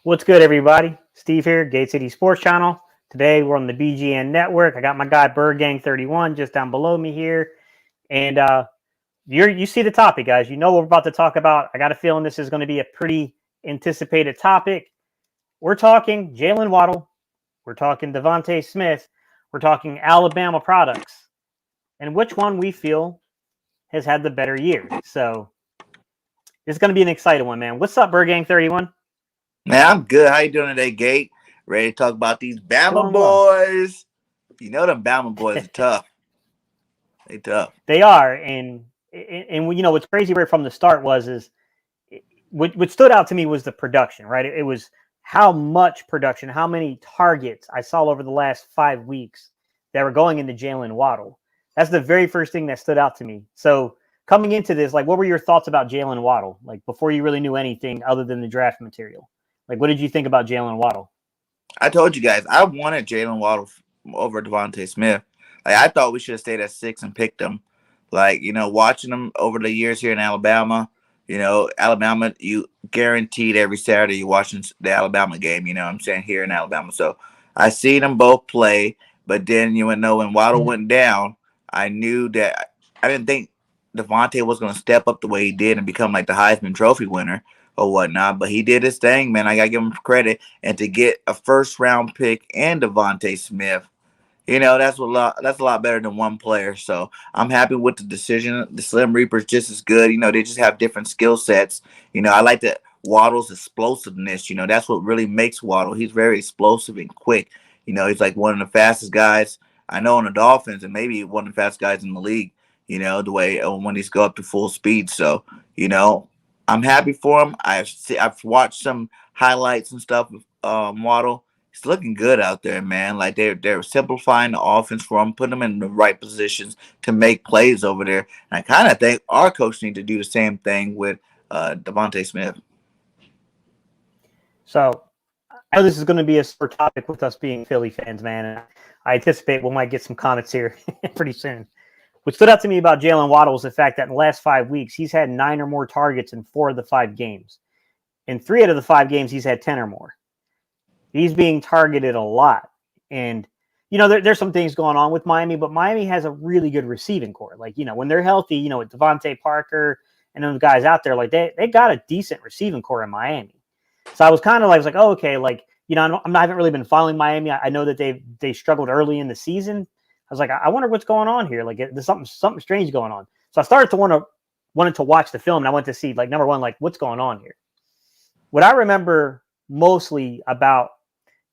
What's good, everybody? Steve here, Gate City Sports Channel. Today, we're on the BGN Network. I got my guy, Bird Gang 31, just down below me here. And you see the topic, guys. You know what we're about to talk about. I got a feeling this is going to be a pretty anticipated topic. We're talking Jaylen Waddle. We're talking Devonta Smith. We're talking Alabama products. And which one we feel has had the better year. So, it's going to be an exciting one, man. What's up, Bird Gang 31? Man, I'm good. How you doing today, Gate? Ready to talk about these Bama Doing well. boys? You know them Bama boys are tough. They tough. They are, and you know what's crazy right from the start was what stood out to me was the production, right? It was how much production, how many targets I saw over the last 5 weeks that were going into Jaylen Waddle. That's the very first thing that stood out to me. So coming into this, like, what were your thoughts about Jaylen Waddle? Like, before you really knew anything other than the draft material, like, what did you think about Jaylen Waddle? I told you guys I wanted Jaylen Waddle over Devonta Smith. Like, I thought we should have stayed at 6 and picked him. Like, watching him over the years here in Alabama. Alabama, you guaranteed every Saturday you're watching the Alabama game. I'm saying, here in Alabama. So I seen them both play, but then when Waddle went down, I knew that I didn't think Devontae was going to step up the way he did and become like the Heisman Trophy winner or whatnot, but he did his thing, man. I got to give him credit. And to get a first-round pick and Devonta Smith, that's a lot better than one player. So I'm happy with the decision. The Slim Reaper's just as good. They just have different skill sets. I like that Waddle's explosiveness. That's what really makes Waddle. He's very explosive and quick. He's like one of the fastest guys I know on the Dolphins, and maybe one of the fastest guys in the league. The way when he's go up to full speed. So, I'm happy for him. I've watched some highlights and stuff with Waddle. He's looking good out there, man. Like, they're simplifying the offense for him, putting him in the right positions to make plays over there. And I kind of think our coach needs to do the same thing with Devonta Smith. So I know this is going to be a sore topic with us being Philly fans, man. And I anticipate we might get some comments here pretty soon. What stood out to me about Jaylen Waddle is the fact that in the last 5 weeks, he's had 9 or more targets in 4 of the 5 games. In 3 out of the 5 games, he's had 10 or more. He's being targeted a lot. And, there's some things going on with Miami, but Miami has a really good receiving core. Like, when they're healthy, with Devontae Parker and those guys out there, like, they got a decent receiving core in Miami. So I was kind of like, oh, okay, like, I haven't really been following Miami. I know that they struggled early in the season. I was like, I wonder what's going on here. Like, there's something strange going on. So I started to wanted to watch the film, and I went to see, like, number one, like, what's going on here. What I remember mostly about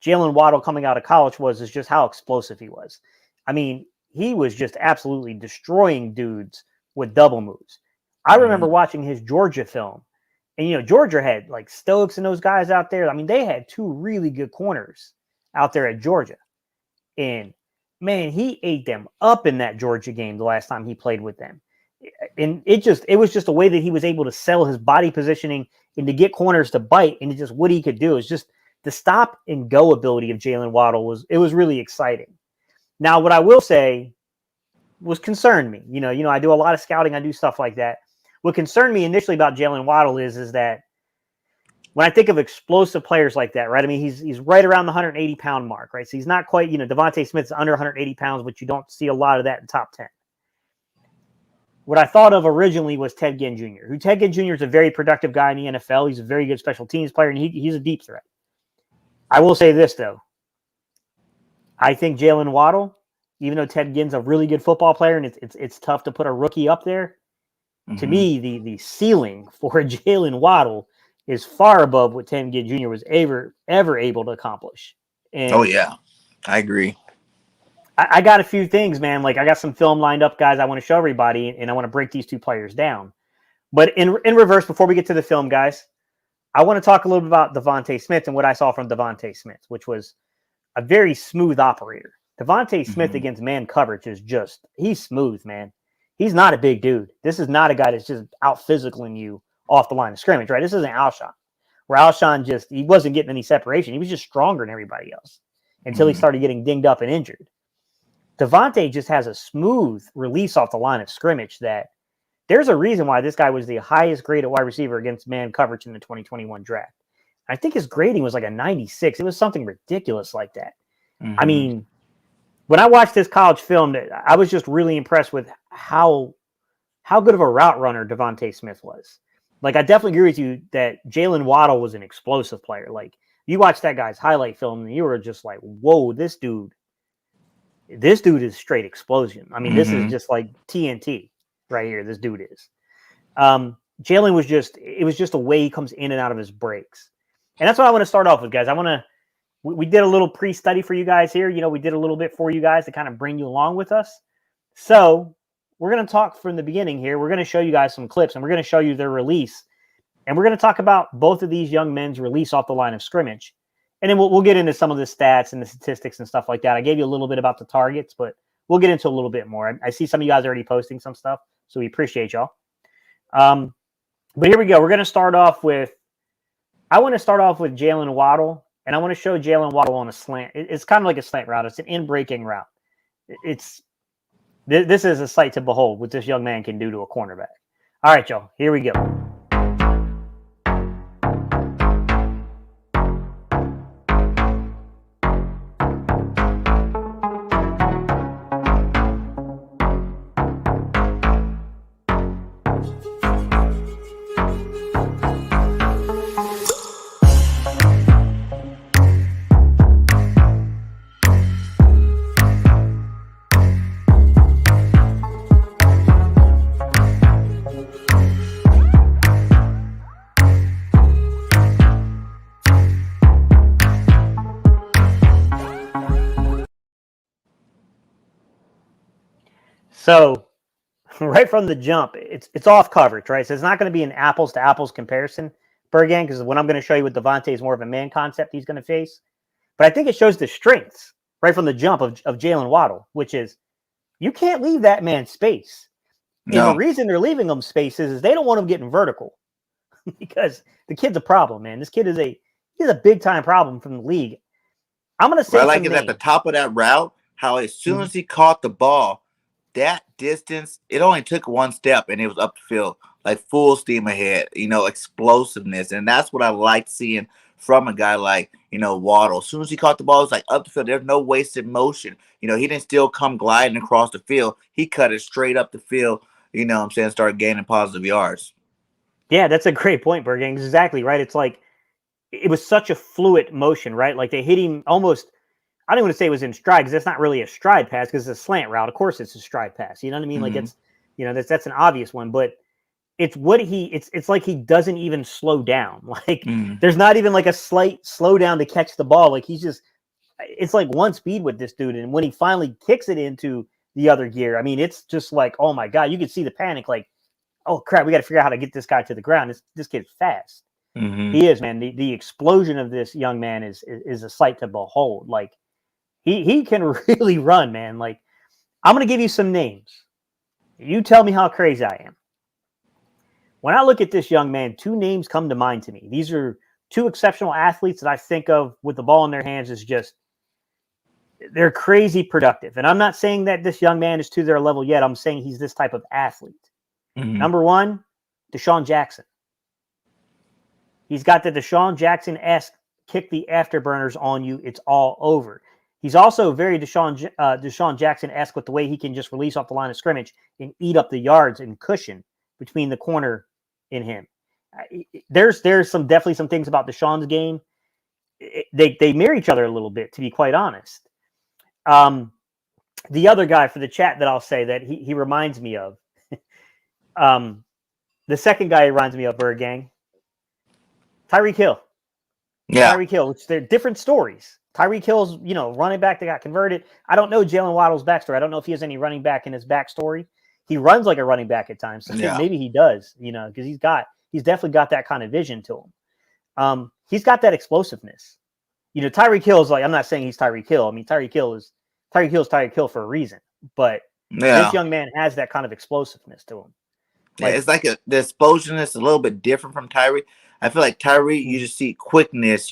Jaylen Waddle coming out of college is just how explosive he was. I mean, he was just absolutely destroying dudes with double moves. I remember watching his Georgia film, and Georgia had like Stokes and those guys out there. I mean, they had 2 really good corners out there at Georgia, and man, he ate them up in that Georgia game the last time he played with them. And it was just a way that he was able to sell his body positioning and to get corners to bite, and just what he could do is just the stop and go ability of Jaylen Waddle was really exciting. Now, what I will say was concerned me. I do a lot of scouting. I do stuff like that. What concerned me initially about Jaylen Waddle is that when I think of explosive players like that, right? I mean, he's right around the 180-pound mark, right? So he's not quite, Devonta Smith's under 180 pounds, but you don't see a lot of that in top 10. What I thought of originally was Ted Ginn Jr., who Ted Ginn Jr. is a very productive guy in the NFL. He's a very good special teams player, and he's a deep threat. I will say this, though. I think Jaylen Waddle, even though Ted Ginn's a really good football player, and it's tough to put a rookie up there, to me, the ceiling for Jaylen Waddle is far above what Ted Ginn Jr. was ever able to accomplish. And oh, yeah. I agree. I got a few things, man. Like, I got some film lined up, guys, I want to show everybody, and I want to break these 2 players down. But in reverse, before we get to the film, guys, I want to talk a little bit about Devonta Smith and what I saw from Devonta Smith, which was a very smooth operator. Devonta Smith against man coverage is he's smooth, man. He's not a big dude. This is not a guy that's just out physicaling you off the line of scrimmage, right? This isn't Alshon, where Alshon he wasn't getting any separation. He was just stronger than everybody else until he started getting dinged up and injured. Devonta just has a smooth release off the line of scrimmage that there's a reason why this guy was the highest graded wide receiver against man coverage in the 2021 draft. I think his grading was like a 96. It was something ridiculous like that. Mhm. I mean, when I watched this college film, I was just really impressed with how good of a route runner Devonta Smith was. Like, I definitely agree with you that Jaylen Waddle was an explosive player. Like, you watch that guy's highlight film and you were just like, whoa, this dude is straight explosion. I mean, this is just like TNT right here. This dude is. Jaylen was just a way he comes in and out of his breaks. And that's what I want to start off with, guys. We did a little pre-study for you guys here. We did a little bit for you guys to kind of bring you along with us. So we're going to talk from the beginning here. We're going to show you guys some clips, and we're going to show you their release. And we're going to talk about both of these young men's release off the line of scrimmage. And then we'll get into some of the stats and the statistics and stuff like that. I gave you a little bit about the targets, but we'll get into a little bit more. I see some of you guys already posting some stuff, so we appreciate y'all. But here we go. We're going to start off with Jaylen Waddle, and I want to show Jaylen Waddle on a slant. It's kind of like a slant route. It's an in-breaking route. This is a sight to behold what this young man can do to a cornerback. All right, y'all. Here we go. So right from the jump, it's off coverage, right? So it's not going to be an apples to apples comparison, Bergang, because what I'm going to show you with Devonte is more of a man concept he's going to face. But I think it shows the strengths right from the jump of Jaylen Waddle, which is you can't leave that man space. No. And the reason they're leaving him space is they don't want him getting vertical because the kid's a problem, man. This kid he's a big time problem from the league. I'm going to say I like it at the top of that route, how as soon as he caught the ball, that distance, it only took one step and it was up the field, like full steam ahead, explosiveness. And that's what I like seeing from a guy like, Waddle. As soon as he caught the ball, it was like up the field. There's no wasted motion. He didn't still come gliding across the field. He cut it straight up the field, started gaining positive yards. Yeah, that's a great point, Bergang. Exactly, right? It's like it was such a fluid motion, right? Like they hit him almost, I don't want to say it was in stride because that's not really a stride pass because it's a slant route. Of course, it's a stride pass. You know what I mean? Like that's an obvious one, but it's it's like he doesn't even slow down. Like there's not even like a slight slowdown to catch the ball. Like it's like one speed with this dude. And when he finally kicks it into the other gear, I mean, it's just like, oh my God, you can see the panic. Like, oh crap, we got to figure out how to get this guy to the ground. This kid's fast. He is, man. The explosion of this young man is a sight to behold. Like, he can really run, man. Like, I'm going to give you some names. You tell me how crazy I am. When I look at this young man, two names come to mind to me. These are two exceptional athletes that I think of with the ball in their hands is just, they're crazy productive. And I'm not saying that this young man is to their level yet. I'm saying he's this type of athlete. Number one, Desean Jackson. He's got the Desean Jackson-esque kick the afterburners on you. It's all over. He's also very Desean Jackson-esque with the way he can just release off the line of scrimmage and eat up the yards and cushion between the corner and him. There's definitely some things about Desean's game. They mirror each other a little bit, to be quite honest. The other guy for the chat that I'll say that he reminds me of, the second guy he reminds me of, Bird Gang, Tyreek Hill. Yeah. Tyreek Hill, which they're different stories. Tyreek Hill's, running back that got converted. I don't know Jaylen Waddle's backstory. I don't know if he has any running back in his backstory. He runs like a running back at times. So maybe he does, because he's definitely got that kind of vision to him. He's got that explosiveness. Tyreek Hill's like, I'm not saying he's Tyreek Hill. I mean, Tyreek Hill's Tyreek Hill for a reason. But this young man has that kind of explosiveness to him. Like, it's like the explosion is a little bit different from Tyreek. I feel like Tyreek, you just see quickness,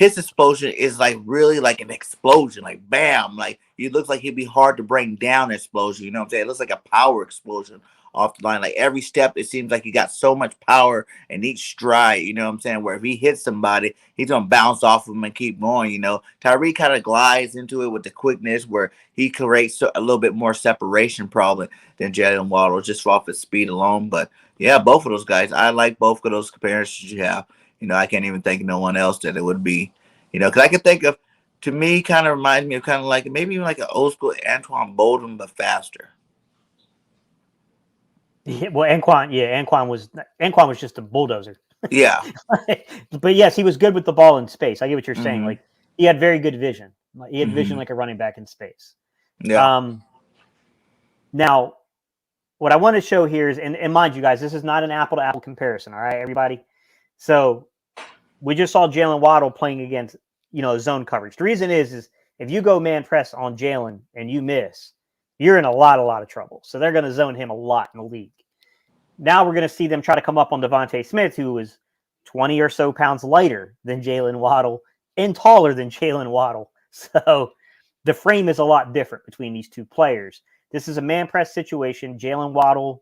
his explosion is like really like an explosion, like bam, like it looks like he'd be hard to bring down explosion. You know what I'm saying? It looks like a power explosion off the line. Like every step, it seems like he got so much power in each stride. You know what I'm saying? Where if he hits somebody, he's gonna bounce off of him and keep going. You know, Tyreek kind of glides into it with the quickness where he creates a little bit more separation probably than Jaylen Waddle just off his speed alone. But yeah, both of those guys, I like both of those comparisons you have. You know, I can't even think of no one else that it would be. You know, because I could think of, to me, kind of reminds me of kind of like maybe even like an old school Antoine Bolden, but faster. Yeah, well, Anquan was just a bulldozer. Yeah. But yes, he was good with the ball in space. I get what you're saying. Mm-hmm. Like he had very good vision. He had vision Mm-hmm. like a running back in space. Yeah. Now, what I want to show here is, and mind you guys, this is not an apple to apple comparison. All right, everybody. So we just saw Jaylen Waddle playing against, zone coverage. The reason is if you go man press on Jaylen and you miss, you're in a lot of trouble. So they're going to zone him a lot in the league. Now we're going to see them try to come up on Devonta Smith, who is 20 or so pounds lighter than Jaylen Waddle and taller than Jaylen Waddle. So the frame is a lot different between these two players. This is a man press situation. Devonta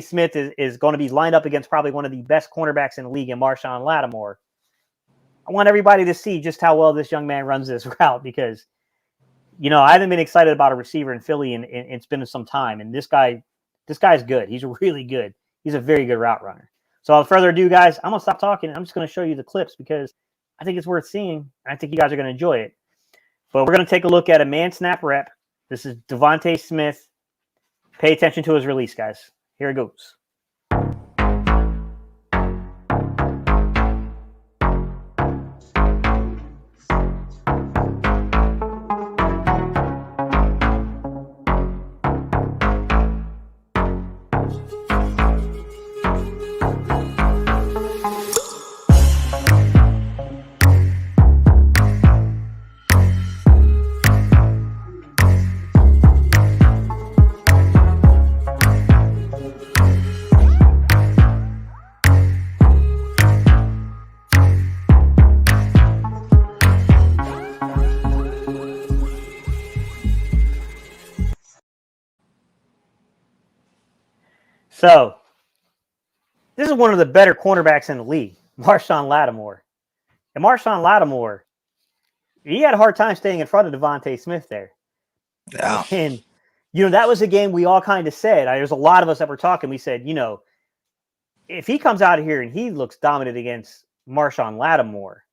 Smith is going to be lined up against probably one of the best cornerbacks in the league in Marshawn Lattimore. I want everybody to see just how well this young man runs this route because, I haven't been excited about a receiver in Philly and it's been some time. And this guy's good. He's really good. He's a very good route runner. So without further ado, guys, I'm going to stop talking. I'm just going to show you the clips because I think it's worth seeing. And I think you guys are going to enjoy it. But we're going to take a look at a man snap rep. This is Devonta Smith. Pay attention to his release, guys. Here it goes. So, this is one of the better cornerbacks in the league, Marshawn Lattimore. And Marshawn Lattimore, he had a hard time staying in front of Devonta Smith there. Yeah. And, that was a game we all kind of said. There's a lot of us that were talking. We said, if he comes out of here and he looks dominant against Marshawn Lattimore,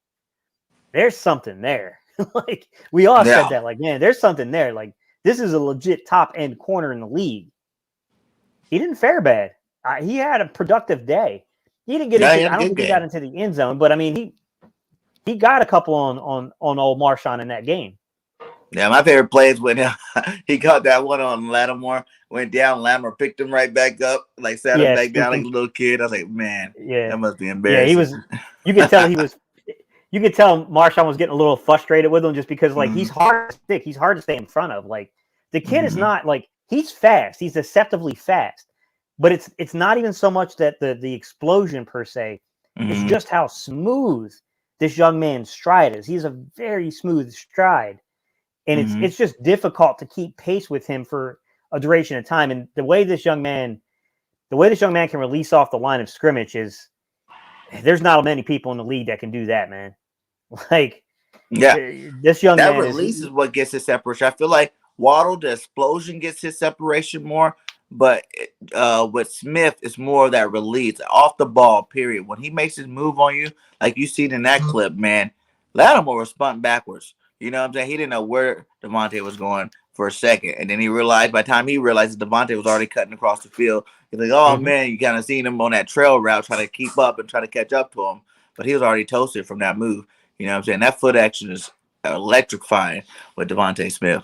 there's something there. Like, we all said that. Like, man, there's something there. Like, this is a legit top-end corner in the league. He didn't fare bad. He had a productive day. He didn't get into. I don't think he got into the end zone, but I mean, he got a couple on old Marshawn in that game. Yeah, my favorite play is when he caught that one on Lattimore, went down, Lattimore picked him right back up, like sat him back down like a little kid. I was like, man, that must be embarrassing. Yeah, he was. You could tell he was. You could tell Marshawn was getting a little frustrated with him just because, like, he's hard to stick. He's hard to stay in front of. Like, the kid is not like. He's fast. He's deceptively fast. But it's not even so much that the explosion per se. It's just how smooth this young man's stride is. He's a very smooth stride. And it's just difficult to keep pace with him for a duration of time. And the way this young man can release off the line of scrimmage is there's not many people in the league that can do that, man. Like, this young man release is what gets his separation. I feel like Waddle, the explosion gets his separation more, but with Smith, it's more of that release off the ball, period. When he makes his move on you, like you seen in that clip, man, Lattimore was spun backwards. You know what I'm saying? He didn't know where Devontae was going for a second. And then he realized, by the time he realized that Devontae was already cutting across the field, he's like, oh, man, you kind of seen him on that trail route trying to keep up and try to catch up to him. But he was already toasted from that move. You know what I'm saying? That foot action is electrifying with Devonta Smith.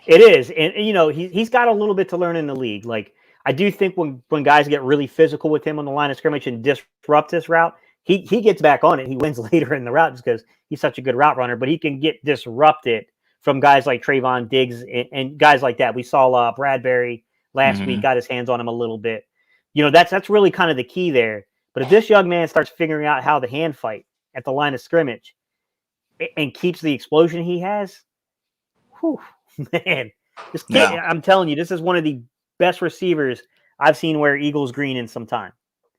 It is. And he's got a little bit to learn in the league. Like, I do think when guys get really physical with him on the line of scrimmage and disrupt this route, he gets back on it. He wins later in the route just because he's such a good route runner, but he can get disrupted from guys like Trayvon Diggs and guys like that. We saw Bradbury last week, got his hands on him a little bit. That's really kind of the key there. But if this young man starts figuring out how the hand fight at the line of scrimmage and keeps the explosion he has, whew, man, this kid, I'm telling you, this is one of the best receivers I've seen wear Eagles green in some time.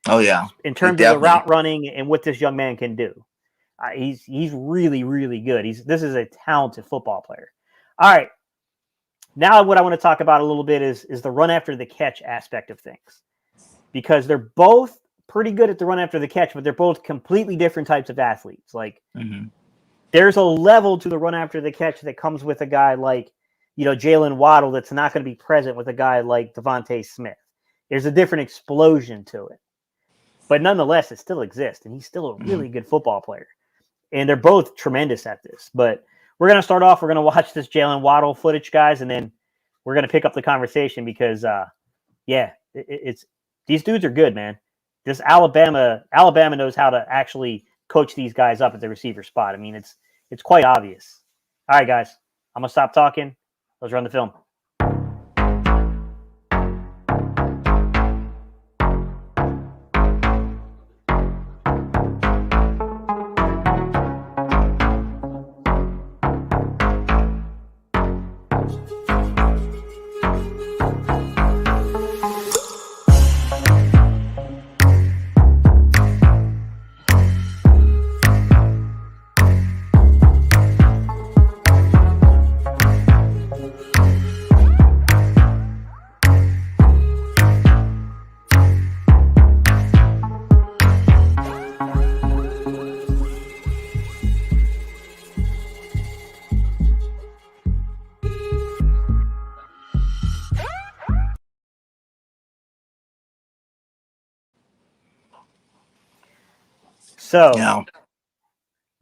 Oh yeah, in terms of the route running and what this young man can do. He's really, really good. This is a talented football player. All right. Now what I want to talk about a little bit is the run after the catch aspect of things. Because they're both pretty good at the run after the catch, but they're both completely different types of athletes. Like there's a level to the run after the catch that comes with a guy like, Jaylen Waddle that's not going to be present with a guy like Devonta Smith. There's a different explosion to it. But nonetheless, it still exists, and he's still a really good football player. And they're both tremendous at this. But we're going to start off. We're going to watch this Jaylen Waddle footage, guys, and then we're going to pick up the conversation because, it's these dudes are good, man. This Alabama knows how to actually coach these guys up at the receiver spot. I mean, it's quite obvious. All right, guys, I'm going to stop talking. Let's run the film. So,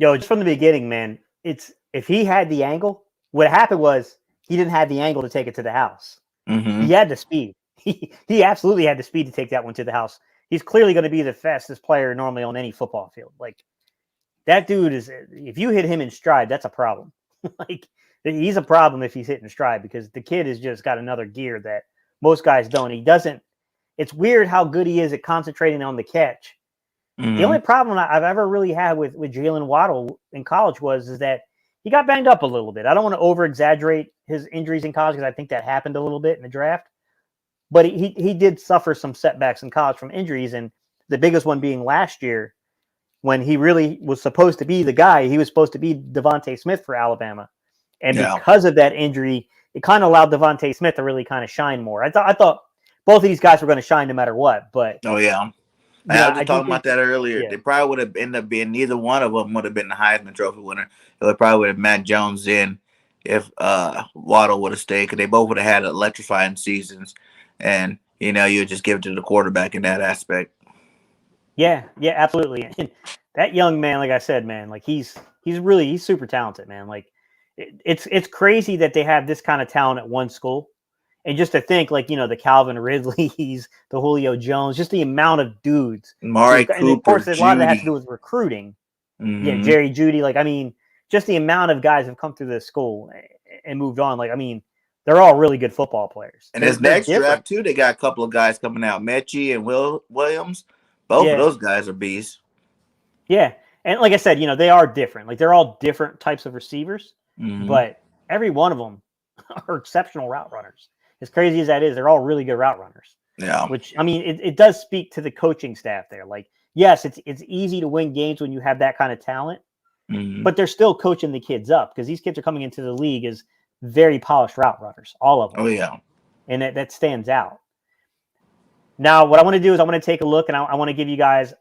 just from the beginning, man, if he had the angle, what happened was he didn't have the angle to take it to the house. He had the speed. He absolutely had the speed to take that one to the house. He's clearly going to be the fastest player normally on any football field. Like that dude if you hit him in stride, that's a problem. Like he's a problem if he's hitting stride because the kid has just got another gear that most guys don't. It's weird how good he is at concentrating on the catch. The only problem I've ever really had with Jaylen Waddle in college is that he got banged up a little bit. I don't want to over-exaggerate his injuries in college because I think that happened a little bit in the draft. But he did suffer some setbacks in college from injuries, and the biggest one being last year when he really was supposed to be the guy. He was supposed to be Devonta Smith for Alabama. And because of that injury, it kind of allowed Devonta Smith to really kind of shine more. I thought both of these guys were going to shine no matter what. But I was talking about that earlier. Yeah. They probably would have ended up being neither one of them would have been the Heisman Trophy winner. They probably would have Matt Jones in if Waddle would have stayed because they both would have had electrifying seasons. And, you would just give it to the quarterback in that aspect. Yeah, absolutely. And that young man, like I said, man, like he's super talented, man. Like it's crazy that they have this kind of talent at one school. And just to think, like, the Calvin Ridleys, the Julio Jones, just the amount of dudes. Mari Cooper, and of course, a Judy. lot of that has to do with recruiting. Yeah, Jerry Jeudy. Like, I mean, just the amount of guys have come through this school and moved on. Like, I mean, they're all really good football players. And this next draft, too, they got a couple of guys coming out. Mechie and Williams. Both of those guys are beasts. Yeah. And like I said, they are different. Like, they're all different types of receivers. But every one of them are exceptional route runners. As crazy as that is, they're all really good route runners. Yeah. Which, I mean, it does speak to the coaching staff there. Like, yes, it's easy to win games when you have that kind of talent, but they're still coaching the kids up because these kids are coming into the league as very polished route runners, all of them. Oh, yeah. And that stands out. Now, what I want to do is I want to take a look and I want to give you guys,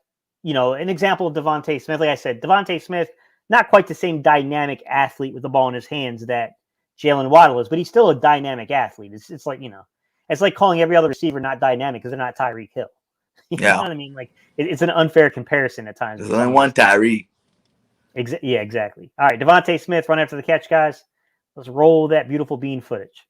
an example of Devonta Smith. Like I said, Devonta Smith, not quite the same dynamic athlete with the ball in his hands that Jaylen Waddle is, but he's still a dynamic athlete. It's like, it's like calling every other receiver not dynamic because they're not Tyreek Hill. You know what I mean? Like it's an unfair comparison at times. There's only one Tyreek. Yeah, exactly. All right, Devonta Smith, run after the catch, guys. Let's roll that beautiful bean footage.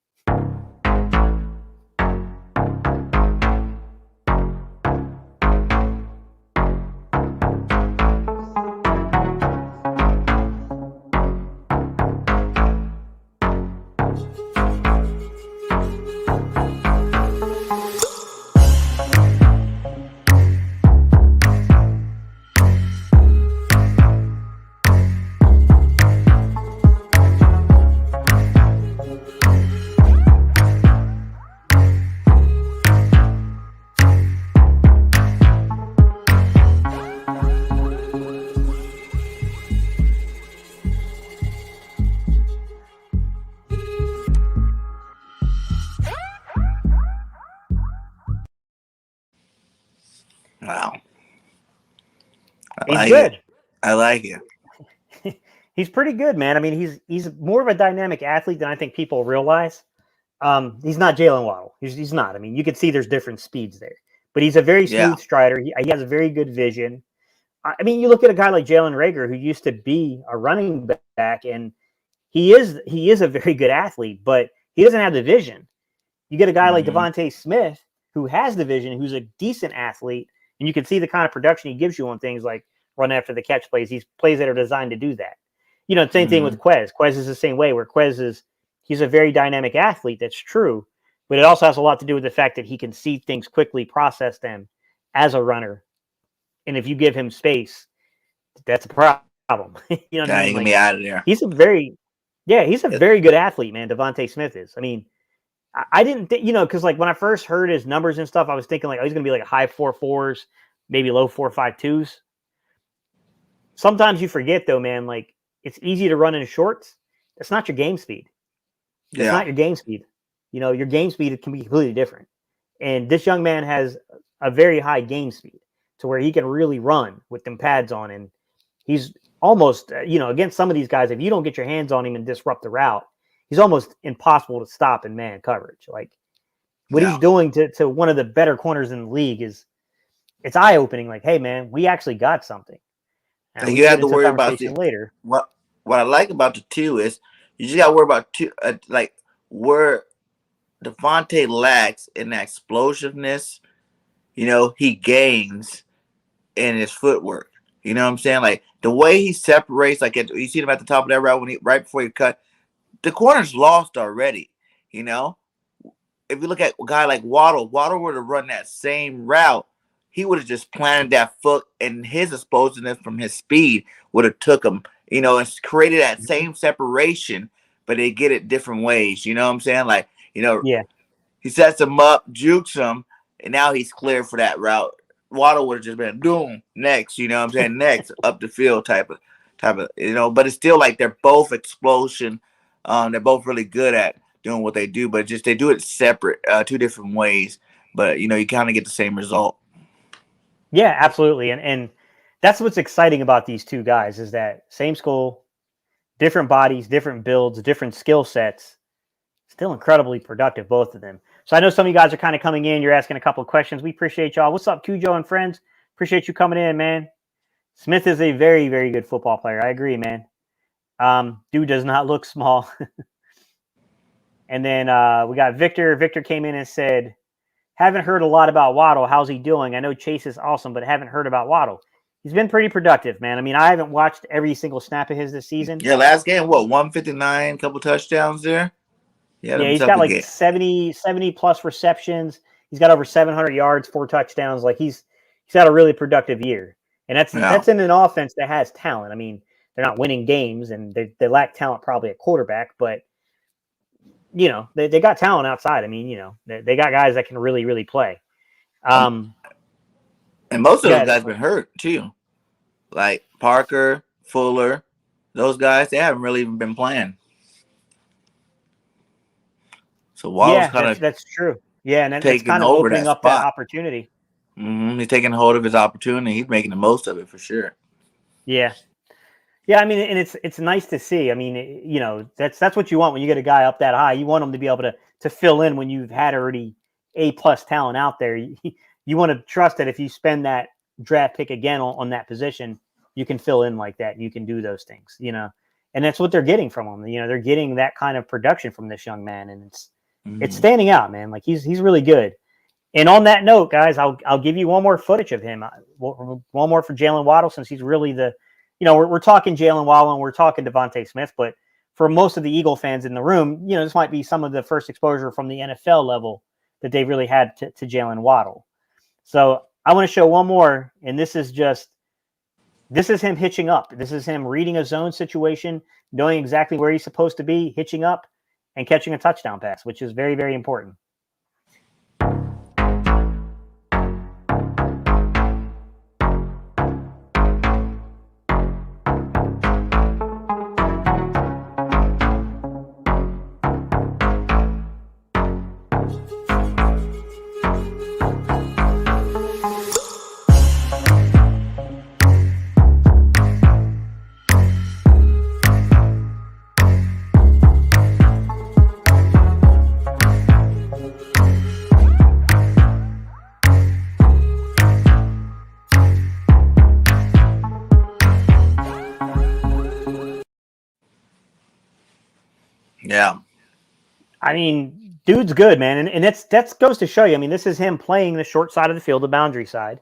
He's good. I like it. He's pretty good, man. I mean, he's more of a dynamic athlete than I think people realize. He's not Jaylen Waddle. He's not. I mean, you can see there's different speeds there, but he's a very smooth strider. He has a very good vision. I mean, you look at a guy like Jalen Reagor, who used to be a running back, and he is a very good athlete, but he doesn't have the vision. You get a guy like Devonta Smith, who has the vision, who's a decent athlete, and you can see the kind of production he gives you on things like run after the catch plays. These plays that are designed to do that. You know, same thing with Quez. Quez is the same way, where he's a very dynamic athlete. That's true, but it also has a lot to do with the fact that he can see things quickly, process them as a runner. And if you give him space, that's a problem. You know what I mean? He can be out of there. He's a very good athlete, man. Devonta Smith is. I mean, I didn't think, because like when I first heard his numbers and stuff, I was thinking like, he's going to be like a high 4.4s, maybe low 4.52s. Sometimes you forget though, man, like it's easy to run in shorts. That's not your game speed. It's not your game speed. Your game speed can be completely different. And this young man has a very high game speed to where he can really run with them pads on. And he's almost, against some of these guys, if you don't get your hands on him and disrupt the route, he's almost impossible to stop in man coverage. Like what he's doing to one of the better corners in the league it's eye-opening. Like, hey man, we actually got something. And you have to worry about later. What I like about the two is you just got to worry about like where Devonte lacks in that explosiveness, he gains in his footwork. You know what I'm saying? Like the way he separates, like you see him at the top of that route right before he cut, the corner's lost already. If you look at a guy like Waddle were to run that same route, he would have just planted that foot, and his explosiveness from his speed would have took him, and created that same separation, but they get it different ways. You know what I'm saying? Like, he sets him up, jukes him, and now he's clear for that route. Waddle would have just been boom next, you know what I'm saying? Next up the field type of, but it's still like they're both explosion. They're both really good at doing what they do, but just they do it separate, two different ways. But you kind of get the same result. Yeah, absolutely. And that's what's exciting about these two guys is that same school, different bodies, different builds, different skill sets, still incredibly productive, both of them. So I know some of you guys are kind of coming in. You're asking a couple of questions. We appreciate y'all. What's up, Cujo and friends? Appreciate you coming in, man. Smith is a very, very good football player. I agree, man. Dude does not look small. And then we got Victor. Victor came in and said, haven't heard a lot about Waddle. How's he doing? I know Chase is awesome, but haven't heard about Waddle. He's been pretty productive, man. I mean, I haven't watched every single snap of his this season. Yeah, last game, 159, couple touchdowns there. Yeah, he's got like 70 plus receptions. He's got over 700 yards, 4 touchdowns. Like he's had a really productive year. And that's in an offense that has talent. I mean, they're not winning games and they lack talent probably at quarterback, but they got talent outside. I mean, they got guys that can really, really play. And most of those guys been hurt too. Like Parker, Fuller, those guys, they haven't really even been playing. So Waddle's kind of that's true. Yeah, and it's kind of opening up that opportunity. He's taking hold of his opportunity. He's making the most of it for sure. Yeah. Yeah, I mean, and it's nice to see. I mean, that's what you want when you get a guy up that high. You want him to be able to fill in when you've had already A+ talent out there. You want to trust that if you spend that draft pick again on that position, you can fill in like that. You can do those things, and that's what they're getting from him. They're getting that kind of production from this young man, and it's standing out, man. Like he's really good. And on that note, guys, I'll give you one more footage of him. One more for Jaylen Waddle, since he's really we're talking Jaylen Waddle and we're talking Devonta Smith, but for most of the Eagle fans in the room, this might be some of the first exposure from the NFL level that they really had to Jaylen Waddle. So I want to show one more, and this is him hitching up. This is him reading a zone situation, knowing exactly where he's supposed to be, hitching up, and catching a touchdown pass, which is very, very important. Yeah. I mean, dude's good, man, and that's goes to show you. I mean, this is him playing the short side of the field, the boundary side.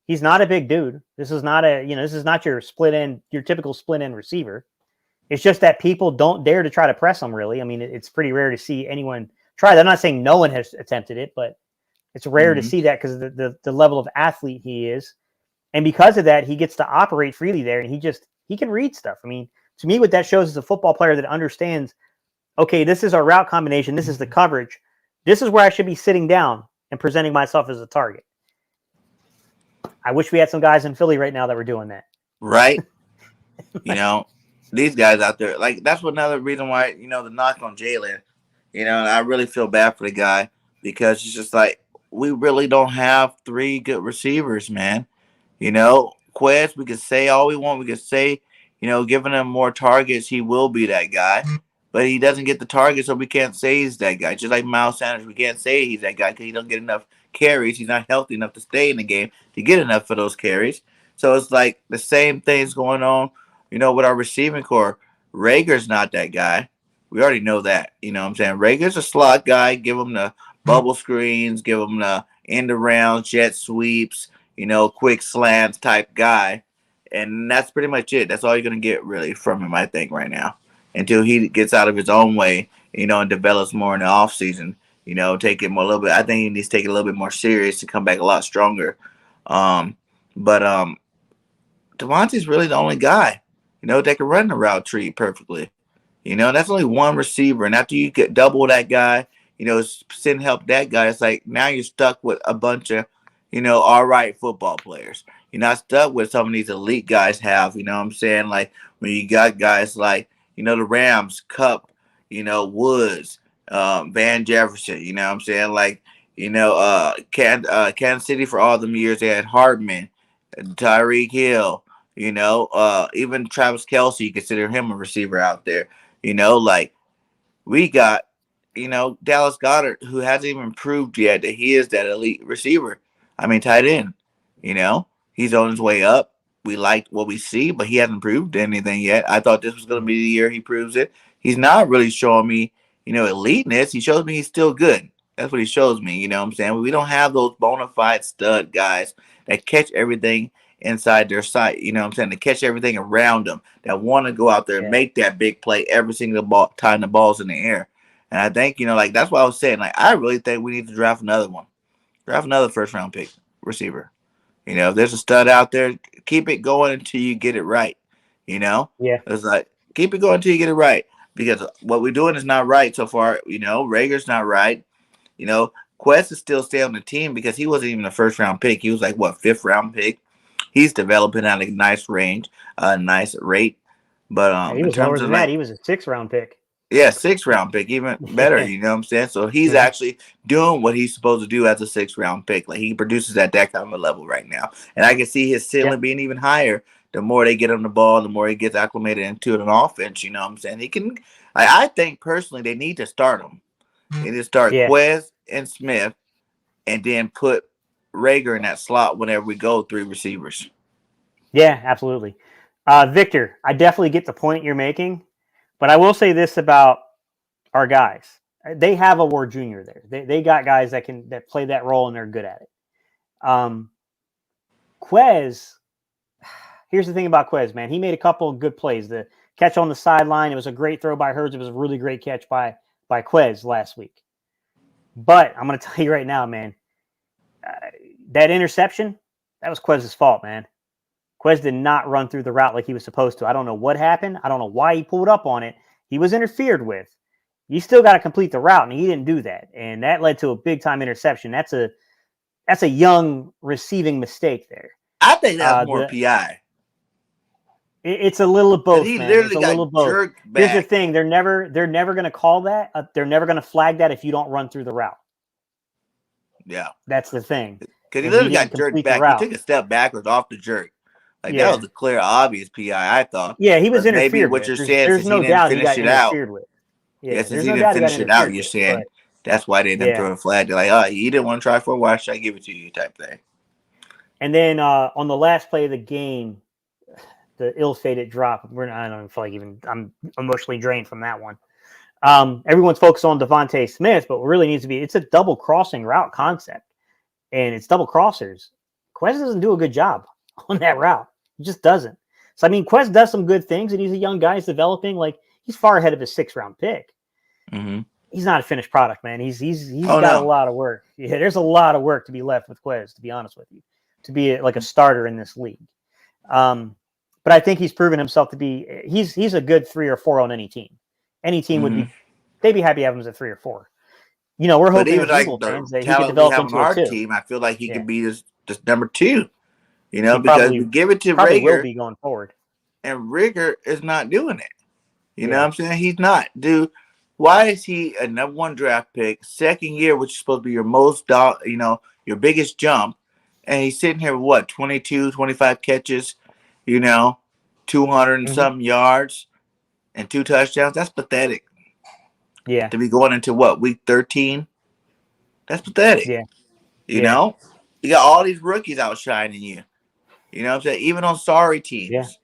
He's not a big dude. This is not this is not your typical split end receiver. It's just that people don't dare to try to press him. Really, I mean, it's pretty rare to see anyone try that. I'm not saying no one has attempted it, but it's rare to see that because of the level of athlete he is, and because of that, he gets to operate freely there, and he can read stuff. I mean, to me, what that shows is a football player that understands. Okay, this is our route combination. This is the coverage. This is where I should be sitting down and presenting myself as a target. I wish we had some guys in Philly right now that were doing that. Right. These guys out there, like, that's another reason why, the knock on Jaylen, and I really feel bad for the guy because it's just like, we really don't have three good receivers, man. Quez, we can say all we want. We can say, giving him more targets, he will be that guy. But he doesn't get the target, so we can't say he's that guy. Just like Miles Sanders, we can't say he's that guy because he don't get enough carries. He's not healthy enough to stay in the game to get enough for those carries. So it's like the same thing's going on, with our receiving core. Rager's not that guy. We already know that. You know what I'm saying? Rager's a slot guy. Give him the bubble screens, give him the end around, jet sweeps, quick slants type guy. And that's pretty much it. That's all you're going to get really from him, I think, right now. Until he gets out of his own way, and develops more in the offseason, take it more a little bit. I think he needs to take it a little bit more serious to come back a lot stronger. But Devontae's really the only guy, that can run the route tree perfectly. That's only one receiver. And after you get double that guy, send help that guy, it's like now you're stuck with a bunch of, all right football players. You're not stuck with some of these elite guys have, you know what I'm saying? Like when you got guys like, the Rams, Cup, Woods, Van Jefferson, you know what I'm saying? Like, Kansas City for all them years, they had Hardman, Tyreek Hill, even Travis Kelce, you consider him a receiver out there. Like we got, Dallas Goedert, who hasn't even proved yet that he is that elite receiver. I mean, tight end, he's on his way up. We like what we see, but he hasn't proved anything yet. I thought this was going to be the year he proves it. He's not really showing me, eliteness. He shows me he's still good. That's what he shows me, you know what I'm saying? We don't have those bona fide stud guys that catch everything inside their sight, you know what I'm saying? To catch everything around them, that want to go out there and make that big play every single time the ball's in the air. And I think, like, that's what I was saying. Like, I really think we need to draft another one. Draft another first-round pick receiver. If there's a stud out there, keep it going until you get it right. Yeah. It's like, keep it going until you get it right. Because what we're doing is not right so far. Rager's not right. Quest is still staying on the team because he wasn't even a first-round pick. He was like, fifth-round pick. He's developing at a nice range, a nice rate. But he was lower than that. He was a 6th-round pick. Yeah, 6th-round pick, even better, you know what I'm saying? So he's actually doing what he's supposed to do as a 6th-round pick. Like, he produces at that kind of a level right now. And I can see his ceiling being even higher. The more they get on the ball, the more he gets acclimated into an offense, you know what I'm saying? He can, I think, personally, they need to start him. They need to start Quez and Smith and then put Rager in that slot whenever we go 3 receivers. Yeah, absolutely. Victor, I definitely get the point you're making. But I will say this about our guys. They have a Ward Jr. there. They got guys that play that role and they're good at it. Quez, here's the thing about Quez, man. He made a couple of good plays. The catch on the sideline, it was a great throw by Hurts. It was a really great catch by Quez last week. But I'm going to tell you right now, man, that interception, that was Quez's fault, man. Quez did not run through the route like he was supposed to. I don't know what happened. I don't know why he pulled up on it. He was interfered with. You still got to complete the route, and he didn't do that. And that led to a big-time interception. That's a young receiving mistake there. I think that's more PI. It's a little of both, man. It's a little of both. Jerked back. Here's the thing. They're never going to call that. They're never going to flag that if you don't run through the route. Yeah. That's the thing. Because he literally got jerked back. He took a step backwards off the jerk. Like, that was a clear, obvious PI, I thought. Yeah, he was interfered maybe with. what you're saying, there's no doubt he got interfered with. Yeah, since he didn't finish it out, you're saying that's why they didn't throw a flag. They're like, oh, you didn't want to try for it, why should I give it to you type thing. And then on the last play of the game, the ill-fated drop, I don't feel like I'm emotionally drained from that one. Everyone's focused on Devonta Smith, but what really needs to be, it's a double crossing route concept, and it's double crossers. Quez doesn't do a good job on that route. He just doesn't. So, I mean, Quez does some good things, and he's a young guy. He's developing. Like, he's far ahead of his 6th-round pick. Mm-hmm. He's not a finished product, man. He's Oh, got no. a lot of work. Yeah, there's a lot of work to be left with Quez, to be honest with you, to be like a starter in this league. But I think he's proven himself to be. He's a good 3 or 4 on any team. Any team would be, they'd be happy to have him as a 3 or 4. You know, we're But hoping even as like Eagle the fans that he could talent we develop have on into a our 2. team, I feel like he Yeah. could be this number 2. You know, He because we give it to probably will Rager, be going forward. and Rager is not doing it. You know Yeah. what I'm saying? He's not. Dude, why is he a number 1 draft pick, second year, which is supposed to be your most, your biggest jump, and he's sitting here with what, 22, 25 catches, 200 and something yards, and 2 touchdowns? That's pathetic. Yeah. To be going into what, week 13? That's pathetic. Yeah. You know? You got all these rookies outshining you. You know what I'm saying? Even on sorry teams.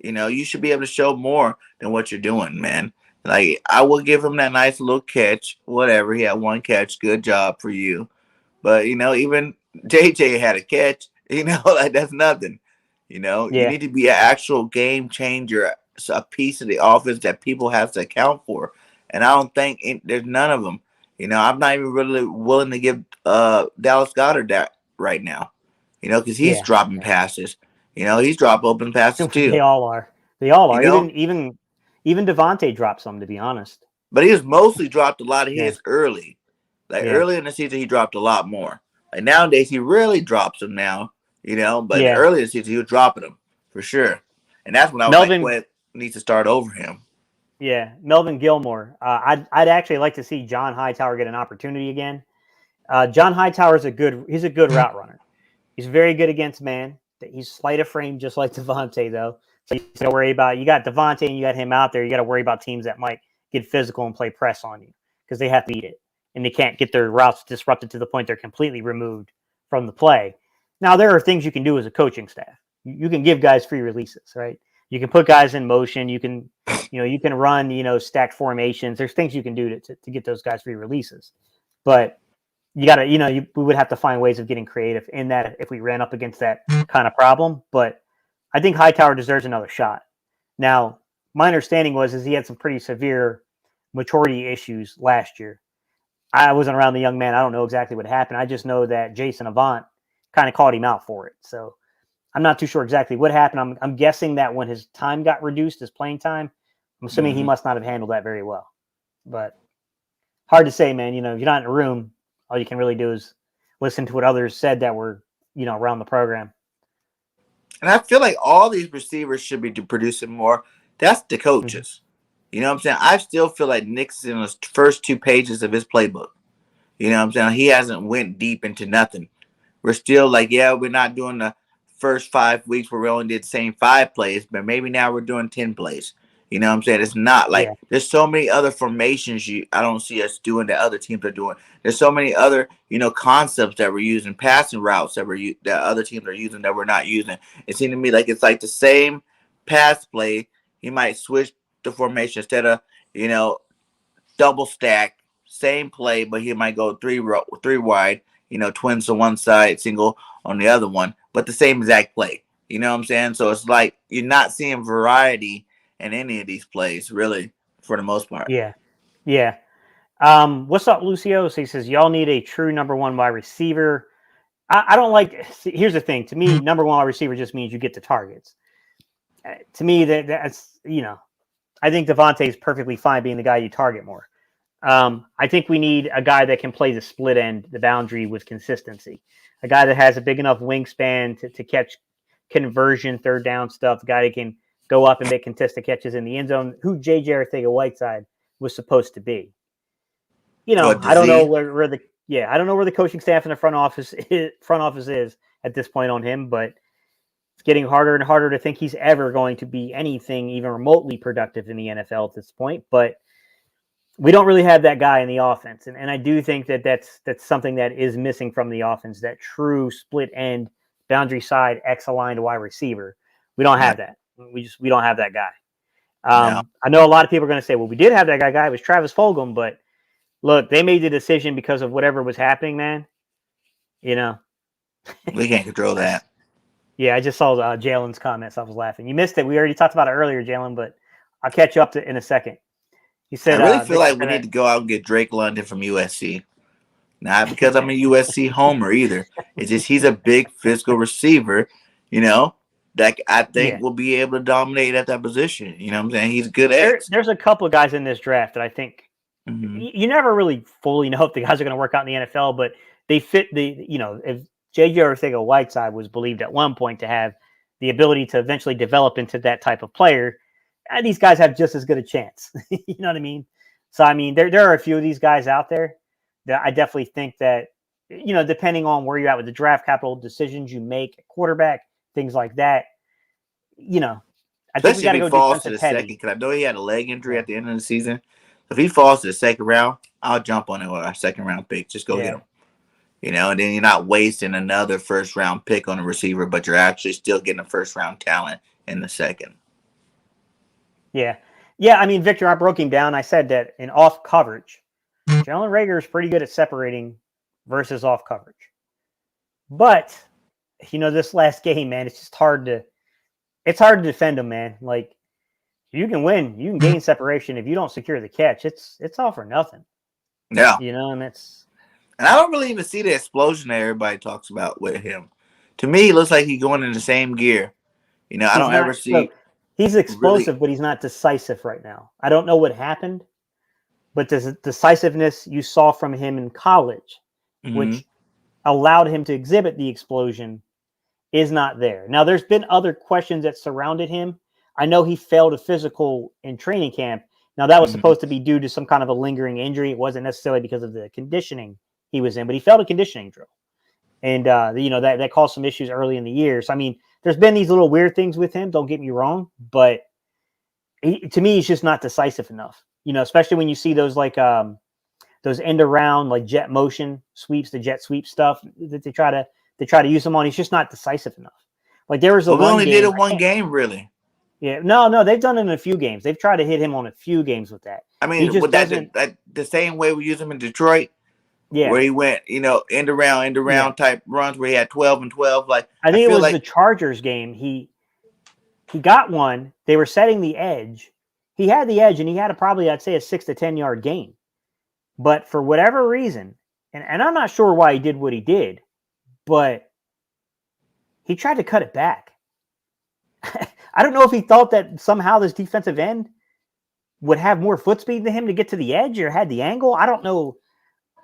Yeah. You should be able to show more than what you're doing, man. Like, I will give him that nice little catch. Whatever. He had 1 catch. Good job for you. But, even JJ had a catch. Like, that's nothing. You need to be an actual game changer, a piece of the offense that people have to account for. And I don't think there's none of them. I'm not even really willing to give Dallas Goedert that right now. Because he's dropping passes. He's dropped open passes too. They all are. They all are. You know? Even Devonte dropped some, to be honest. But he was mostly dropped a lot of his early. Like early in the season, he dropped a lot more. Like nowadays, he really drops them now. But early in the season, he was dropping them for sure. And that's when I was like, "Quinn needs to start over him." Yeah, Melvin Gilmore. I'd actually like to see John Hightower get an opportunity again. John Hightower is he's a good route runner. He's very good against man. He's slight of frame, just like Devonte, though. So you got to worry about, you got Devonte and you got him out there. You got to worry about teams that might get physical and play press on you because they have to eat it. And they can't get their routes disrupted to the point they're completely removed from the play. Now, there are things you can do as a coaching staff. You can give guys free releases, right? You can put guys in motion. You can run, stacked formations. There's things you can do to get those guys free releases. But you got to, we would have to find ways of getting creative in that if we ran up against that kind of problem. But I think Hightower deserves another shot. Now, my understanding is he had some pretty severe maturity issues last year. I wasn't around the young man. I don't know exactly what happened. I just know that Jason Avant kind of called him out for it. So I'm not too sure exactly what happened. I'm guessing that when his time got reduced, his playing time, I'm assuming he must not have handled that very well. But hard to say, man. If you're not in a room, all you can really do is listen to what others said that were, around the program. And I feel like all these receivers should be producing more. That's the coaches. You know what I'm saying? I still feel like Nick's in the first 2 pages of his playbook. You know what I'm saying? He hasn't went deep into nothing. We're still like, we're not doing the first 5 weeks where we only did the same 5 plays, but maybe now we're doing 10 plays. You know what I'm saying? It's not like there's so many other formations I don't see us doing that other teams are doing. There's so many other, concepts that we're using, passing routes that other teams are using that we're not using. It seemed to me like it's like the same pass play. He might switch the formation instead of, double stack, same play, but he might go three wide, twins on one side, single on the other one, but the same exact play. You know what I'm saying? So it's like you're not seeing variety in any of these plays, really, for the most part. Yeah. What's up, Lucio? So he says, y'all need a true number 1 wide receiver. I don't like, here's the thing. To me, number 1 wide receiver just means you get the targets. To me, that's, I think Devonte is perfectly fine being the guy you target more. I think we need a guy that can play the split end, the boundary with consistency. A guy that has a big enough wingspan to catch conversion, third down stuff. A guy that can go up and make contested catches in the end zone, who J.J. Arcega-Whiteside was supposed to be. I don't know where the coaching staff in the front office is at this point on him, but it's getting harder and harder to think he's ever going to be anything even remotely productive in the NFL at this point. But we don't really have that guy in the offense. And I do think that's something that is missing from the offense, that true split end, boundary side, X-aligned wide receiver. We don't have that. We don't have that guy. No, I know a lot of people are going to say, well, we did have that guy. It was Travis Fulgham, but look, they made the decision because of whatever was happening, man. You know, we can't control that. yeah, I just saw Jalen's comments. I was laughing. You missed it. We already talked about it earlier, Jalen, but I'll catch you up in a second. He I said, really feel Victor like we said need that, to go out and get Drake London from USC. Not because I'm a USC homer either. It's just he's a big physical receiver, you know, that I yeah. think will be able to dominate at that position. You know what I'm saying? He's good X. There's a couple of guys in this draft that I think Mm-hmm. you never really fully know if the guys are going to work out in the NFL, but they fit if J.J. Arcega-Whiteside was believed at one point to have the ability to eventually develop into that type of player, these guys have just as good a chance. You know what I mean? So, I mean, there are a few of these guys out there that I definitely think that, depending on where you're at with the draft capital, decisions you make at quarterback, things like that, I think we Especially got if to he go falls to defensive the second, heavy. because I know he had a leg injury Yeah. at the end of the season. If he falls to the second round, I'll jump on it with our second round pick. Just go get him. And then you're not wasting another first round pick on a receiver, but you're actually still getting a first round talent in the second. Yeah. Yeah. I mean, Victor, I broke him down. I said that in off coverage, Jalen Reagor is pretty good at separating versus off coverage. But, this last game, man, it's hard to defend him, man. Like, you can win, you can gain separation. If you don't secure the catch, it's all for nothing. Yeah. And I don't really even see the explosion that everybody talks about with him. To me, he looks like he's going in the same gear. I don't ever see. He's explosive, really, but he's not decisive right now. I don't know what happened, but the decisiveness you saw from him in college, which allowed him to exhibit the explosion, is not there. Now, there's been other questions that surrounded him. I know he failed a physical in training camp. Now, that was supposed to be due to some kind of a lingering injury. It wasn't necessarily because of the conditioning he was in, but he failed a conditioning drill. And, that caused some issues early in the year. So, I mean, there's been these little weird things with him. Don't get me wrong. But to me, he's just not decisive enough, especially when you see those those end around, like jet motion sweeps, the jet sweep stuff that they try to use him on. He's just not decisive enough. Like there was we only did it one game, really. Yeah, no, they've done it in a few games. They've tried to hit him on a few games with that. I mean, he just with that the same way we used him in Detroit, where he went, end around type runs where he had 12 and 12. Like I think it was the Chargers game. He got one. They were setting the edge. He had the edge, and he had probably, I'd say, a 6 to 10 yard gain. But for whatever reason, and I'm not sure why he did what he did, but he tried to cut it back. I don't know if he thought that somehow this defensive end would have more foot speed than him to get to the edge or had the angle. I don't know.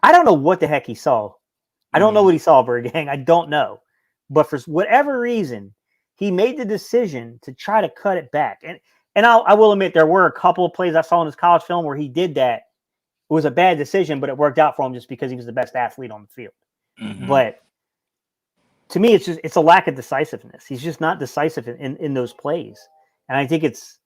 I don't know what the heck he saw. I don't know what he saw, Bird Gang. I don't know. But for whatever reason, he made the decision to try to cut it back. And I will admit there were a couple of plays I saw in his college film where he did that. It was a bad decision, but it worked out for him just because he was the best athlete on the field. But to me, it's a lack of decisiveness. He's just not decisive in those plays. And I think it's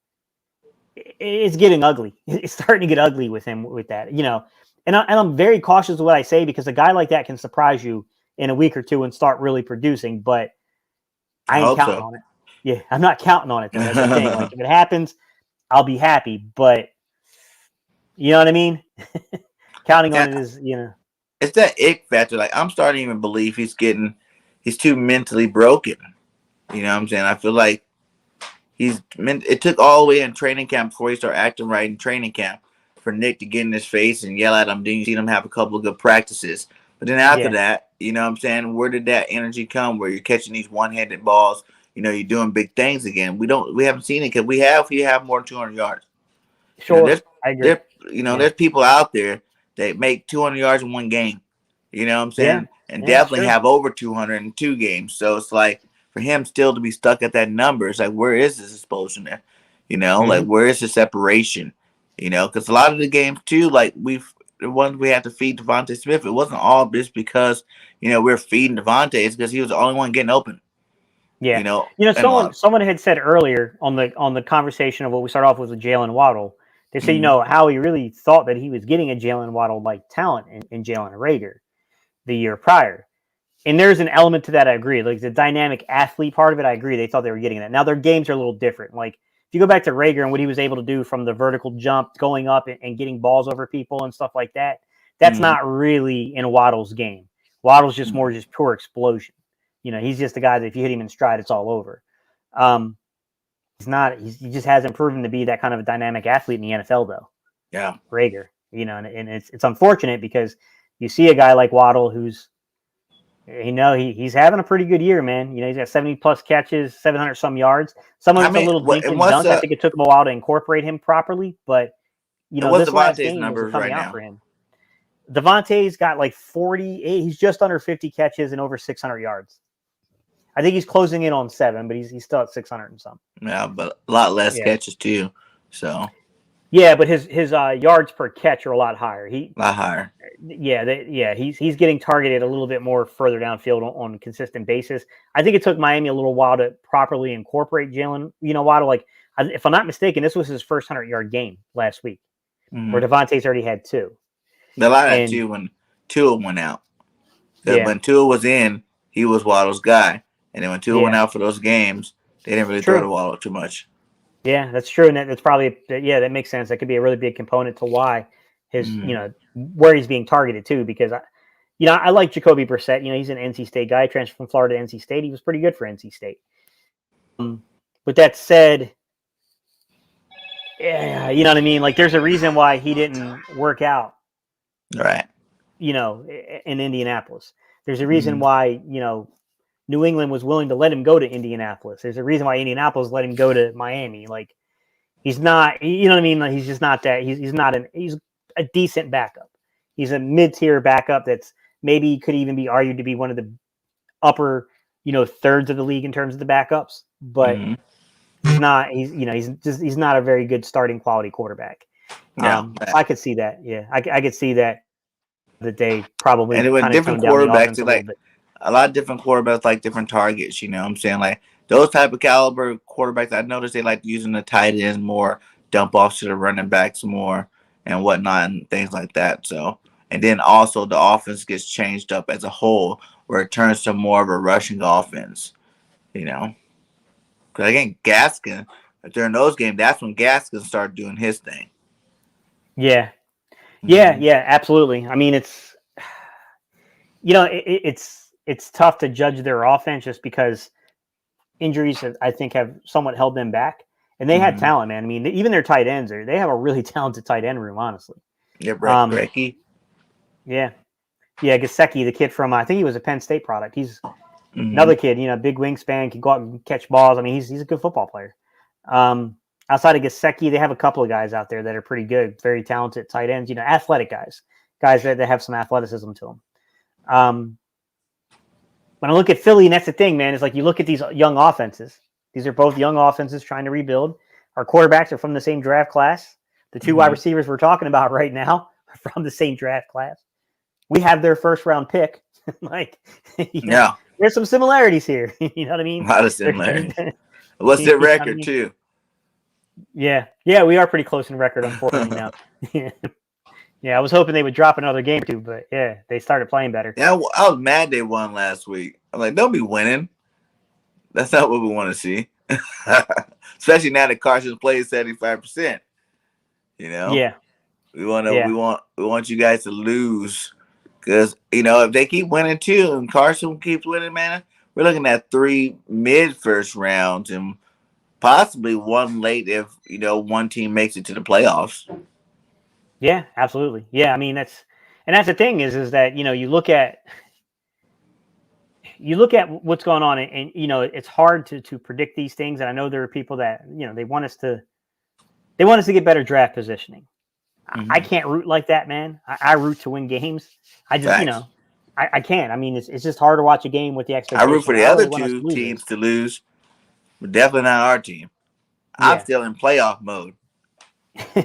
getting ugly. It's starting to get ugly with him with that, And I'm very cautious of what I say because a guy like that can surprise you in a week or two and start really producing, but I ain't counting on it. Yeah, I'm not counting on it. Though. That's the thing. Like if it happens, I'll be happy, but you know what I mean? Counting on it is, It's that ick factor. Like I'm starting to even believe he's too mentally broken. You know what I'm saying? I feel like it took all the way in training camp before he started acting right in training camp for Nick to get in his face and yell at him. Then you see him have a couple of good practices. But then after that, you know what I'm saying? Where did that energy come where you're catching these one-handed balls? You're doing big things again. We haven't seen it because you have more than 200 yards. Sure, I agree. There's people out there that make 200 yards in one game. You know what I'm saying? And definitely have over 200 in 2 games. So it's like for him still to be stuck at that number, it's like, where is this explosion there? Like where is the separation? Because a lot of the games too, like the ones we had to feed Devonta Smith, it wasn't all just because, we're feeding Devonta. It's because he was the only one getting open. Yeah. Someone had said earlier on the conversation of what we started off with Jaylen Waddle, they said, how he really thought that he was getting a Jaylen Waddle-like talent in Jalen Reagor the year prior. And there's an element to that I agree. Like the dynamic athlete part of it, I agree. They thought they were getting that. Now their games are a little different. Like you go back to Rager and what he was able to do from the vertical jump, going up and getting balls over people and stuff like that, that's not really in Waddle's game. Waddle's just more just pure explosion. He's just the guy that if you hit him in stride, it's all over. He just hasn't proven to be that kind of a dynamic athlete in the NFL, though. Yeah. Rager, and it's unfortunate because you see a guy like Waddle who's, he's having a pretty good year, man. He's got 70 plus catches, 700 some yards. Some of it's a little dink and dunk. I think it took him a while to incorporate him properly, but what's this last Devontae's game numbers was coming right out now for him. Devontae's got like 48. He's just under 50 catches and over 600 yards. I think he's closing in on 7, but he's still at 600 and some. Yeah, but a lot less catches too. So. Yeah, but his yards per catch are a lot higher. A lot higher. Yeah, he's getting targeted a little bit more further downfield on a consistent basis. I think it took Miami a little while to properly incorporate Jaylen. Waddle. Like, if I'm not mistaken, this was his first 100-yard game last week, where Devontae's already had 2. A lot of that too when Tua went out. When Tua was in, he was Waddle's guy, and then when Tua went out for those games, they didn't really throw the Waddle too much. Yeah, that's true, and that's probably that makes sense. That could be a really big component to why his where he's being targeted too. Because I like Jacoby Brissett. He's an NC State guy, transferred from Florida to NC State. He was pretty good for NC State. With that said, yeah, you know what I mean. Like, there's a reason why he didn't work out, right? In Indianapolis. There's a reason why New England was willing to let him go to Indianapolis. There's a reason why Indianapolis let him go to Miami. Like, he's not, you know what I mean? Like, he's just not that. He's a decent backup. He's a mid-tier backup that's maybe could even be argued to be one of the upper, thirds of the league in terms of the backups. But he's not. He's not a very good starting quality quarterback. I could see that. Yeah, I could see that. That they probably and it was different quarterbacks. A lot of different quarterbacks like different targets. You know what I'm saying? Like, those type of caliber quarterbacks, I noticed they like using the tight ends more, dump offs to the running backs more, and whatnot, and things like that. So, and then also the offense gets changed up as a whole, where it turns to more of a rushing offense. Because again, Gaskin, during those games, that's when Gaskin started doing his thing. Yeah, absolutely. I mean, it's it's tough to judge their offense just because injuries, I think, have somewhat held them back. And they had talent, man. I mean, even their tight ends, they have a really talented tight end room, honestly. Yeah, Gesicki. Yeah, Gesicki, the kid from, I think he was a Penn State product. He's another kid, big wingspan, can go out and catch balls. I mean, he's a good football player. Outside of Gesicki, they have a couple of guys out there that are pretty good, very talented tight ends, athletic guys that have some athleticism to them. When I look at Philly, and that's the thing, man, is like you look at these young offenses. These are both young offenses trying to rebuild. Our quarterbacks are from the same draft class. The 2 wide receivers we're talking about right now are from the same draft class. We have their first round pick. There's some similarities here. You know what I mean? A lot of similarities. What's their record, too? Yeah, we are pretty close in record, unfortunately, now. Yeah, I was hoping they would drop another game or 2, but yeah, they started playing better. Yeah, I was mad they won last week. I'm like, they'll be winning. That's not what we want to see. Especially now that Carson's played 75%. Yeah. We want you guys to lose. Because, if they keep winning too and Carson keeps winning, man, we're looking at 3 mid-first rounds and possibly 1 late if, one team makes it to the playoffs. Yeah, absolutely. Yeah, I mean, that's the thing is that, you look at what's going on and it's hard to predict these things. And I know there are people that, they want us to get better draft positioning. I can't root like that, man. I root to win games. I just, I can't. I mean, it's just hard to watch a game with the expectation. I root for the other 2 teams to lose, but definitely not our team. Yeah. I'm still in playoff mode.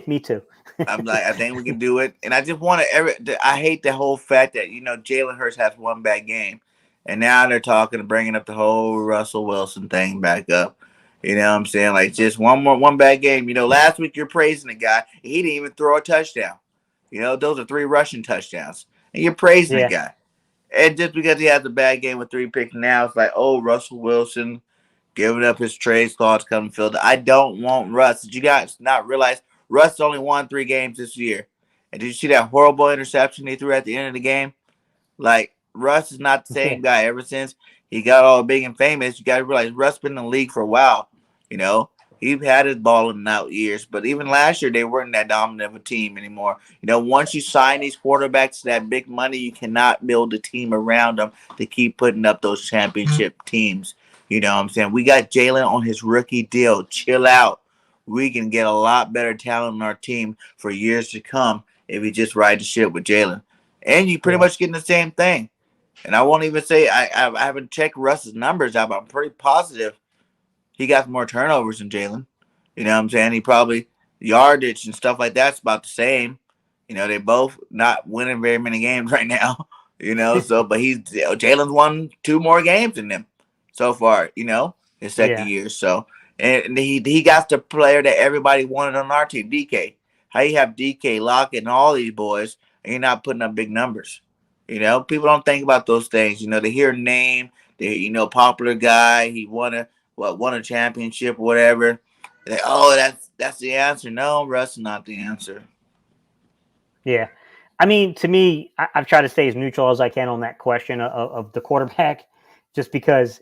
Me too. I'm like, I think we can do it. And I just want to, I hate the whole fact that, Jalen Hurts has 1 bad game. And now they're bringing up the whole Russell Wilson thing back up. You know what I'm saying? Like, just one bad game. Last week you're praising the guy. He didn't even throw a touchdown. Those are 3 rushing touchdowns. And you're praising the guy. And just because he has a bad game with 3 picks now, it's like, oh, Russell Wilson, giving up his trade clause coming field. I don't want Russ. Did you guys not realize Russ only won 3 games this year? And did you see that horrible interception he threw at the end of the game? Like, Russ is not the Yeah. same guy ever since he got all big and famous. You got to realize Russ been in the league for a while. You know, he's had his balling out years, but even last year they weren't that dominant of a team anymore. You know, once you sign these quarterbacks to that big money, you cannot build a team around them to keep putting up those championship teams. You know what I'm saying? We got Jaylen on his rookie deal. Chill out. We can get a lot better talent on our team for years to come if we just ride the ship with Jaylen. And you pretty much getting the same thing. And I won't even say I haven't checked Russ's numbers out, but I'm pretty positive he got more turnovers than Jaylen. You know what I'm saying? He probably yardage and stuff like that's about the same. You know, they both not winning very many games right now. You know, so but Jaylen's won 2 more games than them so far. You know, his second Yeah. year. So and he got the player that everybody wanted on our team, DK. How you have DK, Lockett, and all these boys, and you're not putting up big numbers? You know, people don't think about those things. You know, they hear a name, they popular guy, he won a championship or whatever. Like, oh, that's the answer. No, Russ is not the answer. Yeah. I mean, to me, I've tried to stay as neutral as I can on that question of the quarterback, just because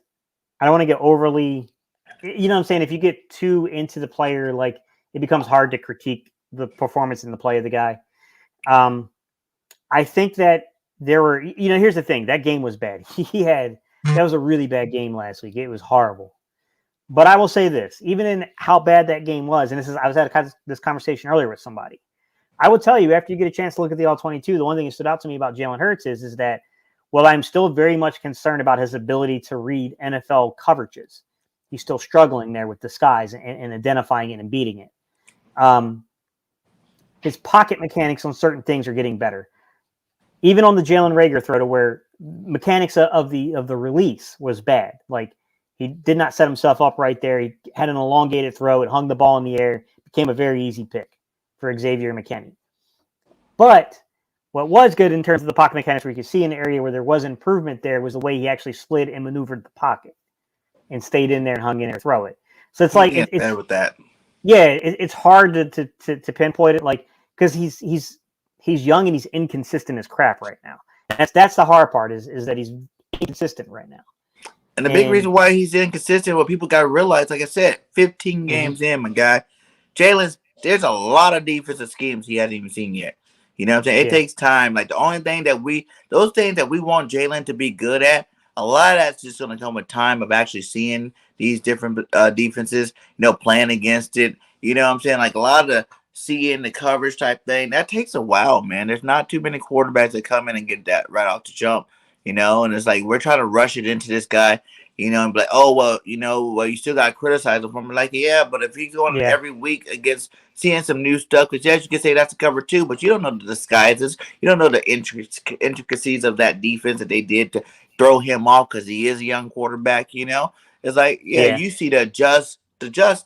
I don't want to get overly, you know what I'm saying? If you get too into the player, like it becomes hard to critique the performance and the play of the guy. I think that there were, here's the thing. That game was bad. That was a really bad game last week. It was horrible. But I will say this, even in how bad that game was, and I was at this conversation earlier with somebody. I will tell you, after you get a chance to look at the All-22, the one thing that stood out to me about Jalen Hurts is that, well, I'm still very much concerned about his ability to read NFL coverages. He's still struggling there with disguise and identifying it and beating it. His pocket mechanics on certain things are getting better. Even on the Jalen Reagor throw, to where mechanics of the release was bad. Like, he did not set himself up right there. He had an elongated throw. It hung the ball in the air. Became a very easy pick for Xavier McKinney. But what was good in terms of the pocket mechanics, where you could see an area where there was improvement there, was the way he actually slid and maneuvered the pocket and stayed in there and hung in there and throw it. So it's like, it's better with that. Yeah, it's hard to pinpoint it, like, because he's young and he's inconsistent as crap right now. That's the hard part is that he's inconsistent right now. And the big reason why he's inconsistent, what people got to realize, like I said, 15 games in, my guy, there's a lot of defensive schemes he hasn't even seen yet. You know what I'm saying? It takes time. Like, those things that we want Jaylen to be good at, a lot of that's just going to come with time of actually seeing these different defenses, playing against it. You know what I'm saying? Like, a lot of the seeing the coverage type thing, that takes a while, man. There's not too many quarterbacks that come in and get that right off the jump. And it's like we're trying to rush it into this guy, and be like, oh, well, you still got to criticize him. I'm like, yeah, but if he's going every week against seeing some new stuff, because yes, you can say that's a cover 2, but you don't know the disguises. You don't know the intricacies of that defense that they did to throw him off because he is a young quarterback, It's like, you see the just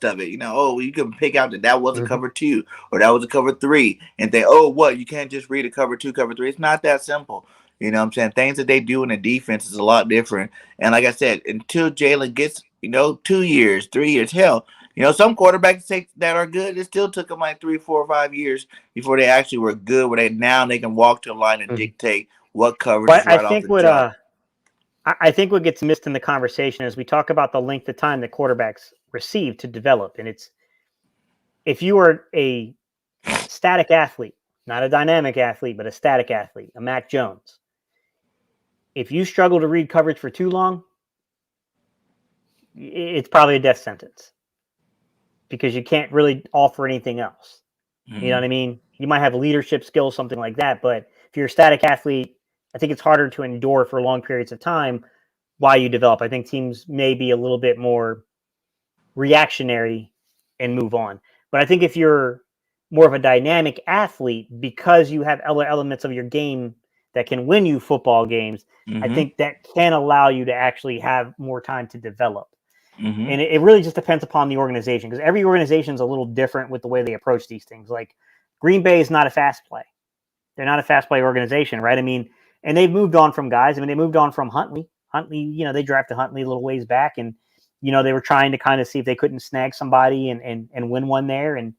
of it, you can pick out that was a cover 2 or that was a cover 3 and think, oh, what, you can't just read a cover 2, cover 3. It's not that simple. You know what I'm saying? Things that they do in the defense is a lot different. And like I said, until Jaylen gets, 2 years, 3 years, hell, some quarterbacks that are good, it still took them like 3, 4, 5 years before they actually were good, where they can walk to a line and dictate what coverage is right off the jump. I think what gets missed in the conversation is we talk about the length of time that quarterbacks receive to develop. And if you are a static athlete, not a dynamic athlete, but a static athlete, a Mac Jones, if you struggle to read coverage for too long, it's probably a death sentence, because you can't really offer anything else. You know what I mean? You might have leadership skills, something like that, but if you're a static athlete, I think it's harder to endure for long periods of time while you develop. I think teams may be a little bit more reactionary and move on. But I think if you're more of a dynamic athlete, because you have other elements of your game that can win you football games, I think that can allow you to actually have more time to develop. And it really just depends upon the organization, because every organization is a little different with the way they approach these things. Like, Green Bay is not a fast play. They're not a fast play organization, right? I mean, and they've moved on from guys. I mean, they moved on from Huntley. They drafted Huntley a little ways back, and, They were trying to kind of see if they couldn't snag somebody and win one there. And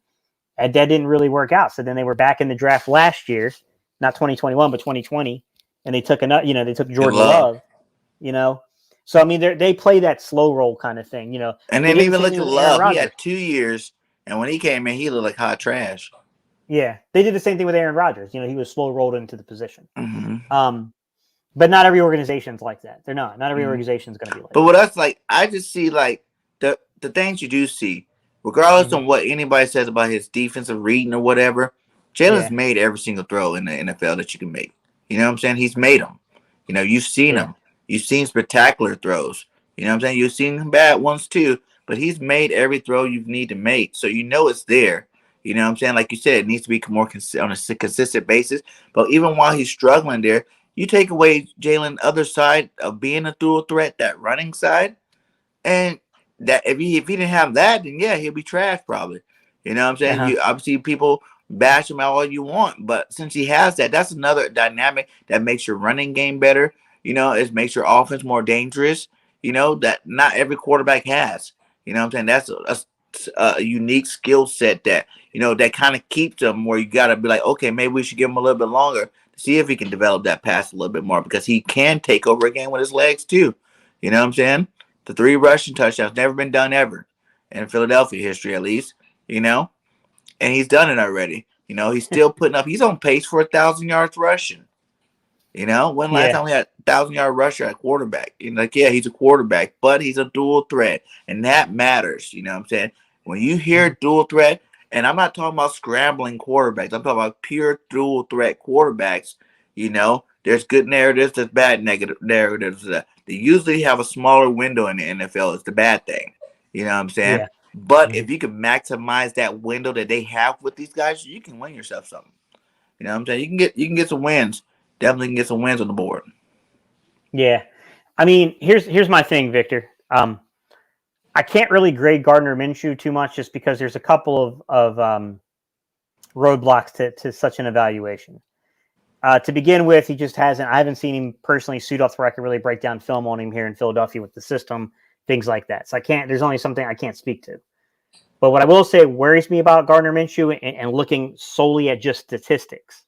that didn't really work out. So then they were back in the draft last year, not 2021, but 2020. And they took they took Jordan Love, So, I mean, they play that slow roll kind of thing, And They then did the even same look thing at with Aaron Love. He Rodgers. had 2 years, and when he came in, he looked like hot trash. Yeah, they did the same thing with Aaron Rodgers. He was slow rolled into the position. Mm-hmm. But not every organization's like that. They're not. Not every organization's going to be like that. But with us, like, I just see, like, the things you do see, regardless of what anybody says about his defensive reading or whatever, Jalen's made every single throw in the NFL that you can make. You know what I'm saying? He's made them. You've seen them. You've seen spectacular throws. You know what I'm saying? You've seen bad ones too, but he's made every throw you need to make. So it's there. You know what I'm saying? Like you said, it needs to be more on a consistent basis. But even while he's struggling there, you take away Jalen other side of being a dual threat, that running side, and that if he didn't have that, then he'll be trash probably. You know what I'm saying? You obviously people bash him out all you want, but since he has that, that's another dynamic that makes your running game better. It makes your offense more dangerous. That not every quarterback has. You know what I'm saying? That's a unique skill set that that kind of keeps him where you got to be like, okay, maybe we should give him a little bit longer to see if he can develop that pass a little bit more, because he can take over a game with his legs too. You know what I'm saying? The 3 rushing touchdowns never been done ever in Philadelphia history, at least. And he's done it already. He's still putting up. He's on pace for 1,000 yards rushing. When last time we had 1,000-yard rusher at quarterback? He's a quarterback, but he's a dual threat, and that matters. You know what I'm saying? When you hear dual threat, and I'm not talking about scrambling quarterbacks, I'm talking about pure dual threat quarterbacks. There's good narratives, there's bad negative narratives. They usually have a smaller window in the NFL. It's the bad thing. You know what I'm saying? Yeah. But if you can maximize that window that they have with these guys, you can win yourself something. You know what I'm saying? You can get some wins. Definitely can get some wins on the board. Yeah. I mean, here's my thing, Victor. I can't really grade Gardner Minshew too much just because there's a couple of roadblocks to such an evaluation. To begin with, I haven't seen him personally suit off the record, really break down film on him here in Philadelphia with the system, things like that. So there's only something I can't speak to. But what I will say worries me about Gardner Minshew and looking solely at just statistics.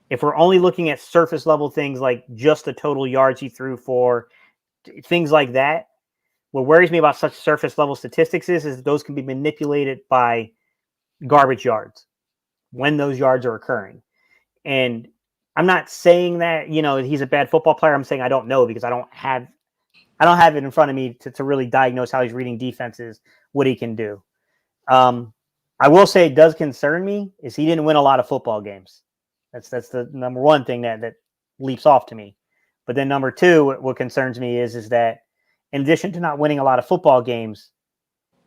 If we're only looking at surface level things like just the total yards he threw for, things like that, what worries me about such surface level statistics is those can be manipulated by garbage yards when those yards are occurring. And I'm not saying that, he's a bad football player. I'm saying I don't know because I don't have it in front of me to really diagnose how he's reading defenses, what he can do. I will say it does concern me is he didn't win a lot of football games. That's the number one thing that leaps off to me. But then number two, what concerns me is that in addition to not winning a lot of football games,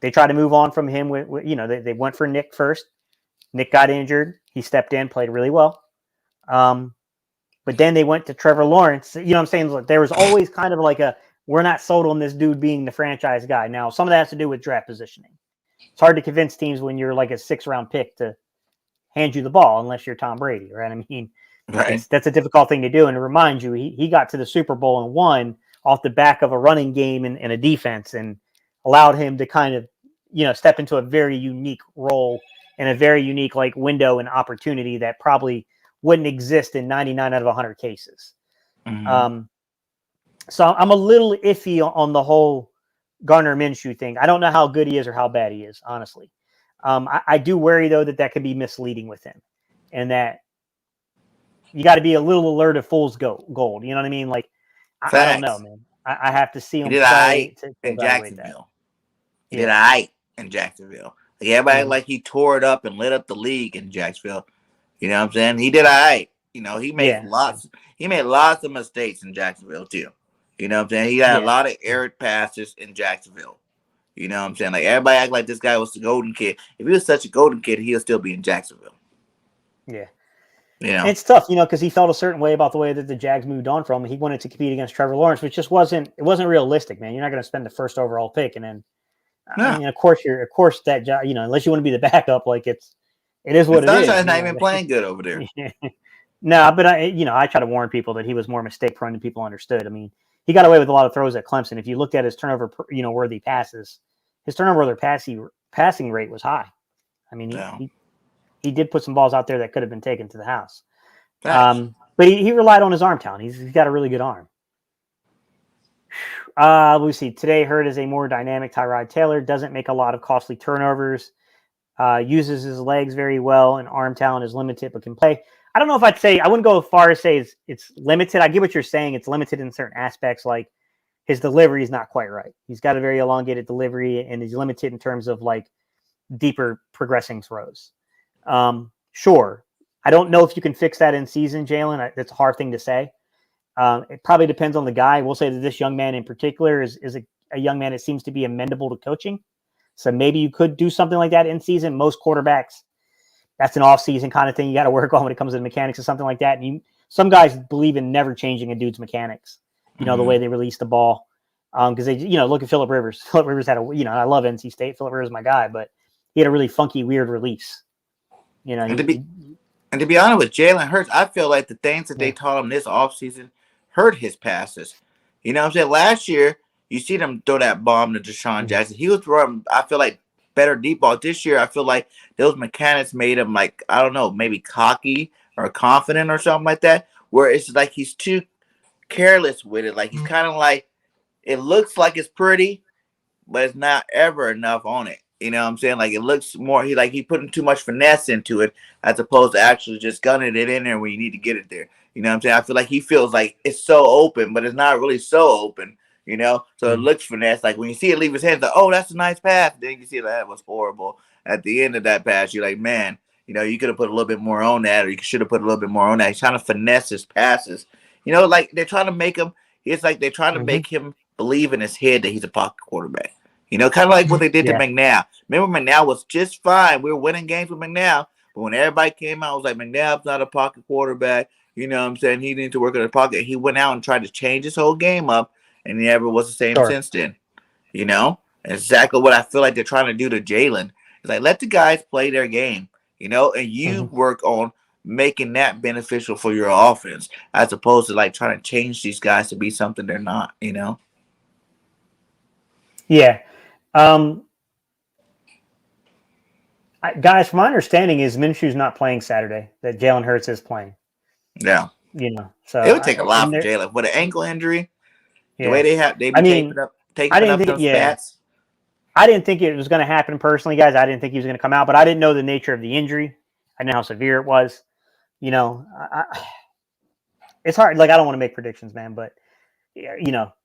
they tried to move on from him. They went for Nick first. Nick got injured. He stepped in, played really well. But then they went to Trevor Lawrence. You know what I'm saying? Like, there was always kind of like we're not sold on this dude being the franchise guy. Now, some of that has to do with draft positioning. It's hard to convince teams when you're like a 6th-round pick to hand you the ball unless you're Tom Brady, right? I mean, that's a difficult thing to do. And to remind you, he got to the Super Bowl and won off the back of a running game and a defense, and allowed him to kind of, step into a very unique role and a very unique window and opportunity that probably wouldn't exist in 99 out of 100 cases. Mm-hmm. So I'm a little iffy on the whole Gardner Minshew thing. I don't know how good he is or how bad he is, honestly. I do worry, though, that could be misleading with him, and that you got to be a little alert of fool's gold. You know what I mean? Like, I don't know, man. I have to see him play to in Jacksonville. He did all right in Jacksonville. Like, everybody he tore it up and lit up the league in Jacksonville. You know what I'm saying? He did all right. He made lots. He made lots of mistakes in Jacksonville too. You know what I'm saying? He got a lot of errant passes in Jacksonville. You know what I'm saying? Like, everybody act like this guy was the golden kid. If he was such a golden kid, he'll still be in Jacksonville. Yeah. And it's tough, because he felt a certain way about the way that the Jags moved on from him. He wanted to compete against Trevor Lawrence, which just wasn't realistic, man. You're not going to spend the 1st overall pick and then, I mean, of course that job, unless you want to be the backup, like it is what it is. Sunshine's not even playing good over there. No, but I try to warn people that he was more mistake prone than people understood. I mean, he got away with a lot of throws at Clemson. If you looked at his turnover, worthy passes, his turnover worthy passing rate was high. I mean, he did put some balls out there that could have been taken to the house. But he relied on his arm talent. He's got a really good arm. We see today Hurt is a more dynamic Tyrod Taylor, doesn't make a lot of costly turnovers, uses his legs very well, and arm talent is limited but can play. I don't know if I wouldn't go as far as say it's limited. I get what you're saying. It's limited in certain aspects, like his delivery is not quite right. He's got a very elongated delivery, and he's limited in terms of like deeper progressing throws. Sure. I don't know if you can fix that in season, Jaylen. That's a hard thing to say. It probably depends on the guy. We'll say that this young man in particular is a young man that seems to be amenable to coaching. So maybe you could do something like that in season. Most quarterbacks, that's an off-season kind of thing you got to work on when it comes to the mechanics or something like that. And some guys believe in never changing a dude's mechanics, the way they release the ball. Because they, look at Phillip Rivers. Phillip Rivers had I love NC State. Phillip Rivers is my guy, but he had a really funky, weird release. And to be honest with Jalen Hurts, I feel like the things that they taught him this offseason hurt his passes. You know what I'm saying? Last year, you see them throw that bomb to Desean Jackson. He was throwing, I feel like, better deep ball. This year, I feel like those mechanics made him, like, I don't know, maybe cocky or confident or something like that, where it's like he's too careless with it. Like, he's kind of like, it looks like it's pretty, but it's not ever enough on it. You know what I'm saying? Like, it looks more, he putting too much finesse into it as opposed to actually just gunning it in there when you need to get it there. You know what I'm saying? I feel like he feels like it's so open, but it's not really so open, So it looks finesse. Like, when you see it leave his hands, like, oh, that's a nice pass. Then you see that was horrible. At the end of that pass, you're like, man, you could have put a little bit more on that, or you should have put a little bit more on that. He's trying to finesse his passes. Like, they're trying to make him, it's like they're trying to make him believe in his head that he's a pocket quarterback. Kind of like what they did to McNabb. Remember, McNabb was just fine. We were winning games with McNabb. But when everybody came out, it was like, McNabb's not a pocket quarterback. You know what I'm saying? He needs to work in the pocket. He went out and tried to change his whole game up, and he never was the same since then. Exactly what I feel like they're trying to do to Jalen. It's like, let the guys play their game, and you work on making that beneficial for your offense as opposed to, like, trying to change these guys to be something they're not, Yeah. Guys, from my understanding is Minshew's not playing Saturday, that Jalen Hurts is playing. Yeah. So it would take a lot for Jalen. With an ankle injury, the way they be taking up those stats. I didn't think it was going to happen personally, guys. I didn't think he was going to come out, but I didn't know the nature of the injury. I didn't know how severe it was. It's hard. Like, I don't want to make predictions, man, but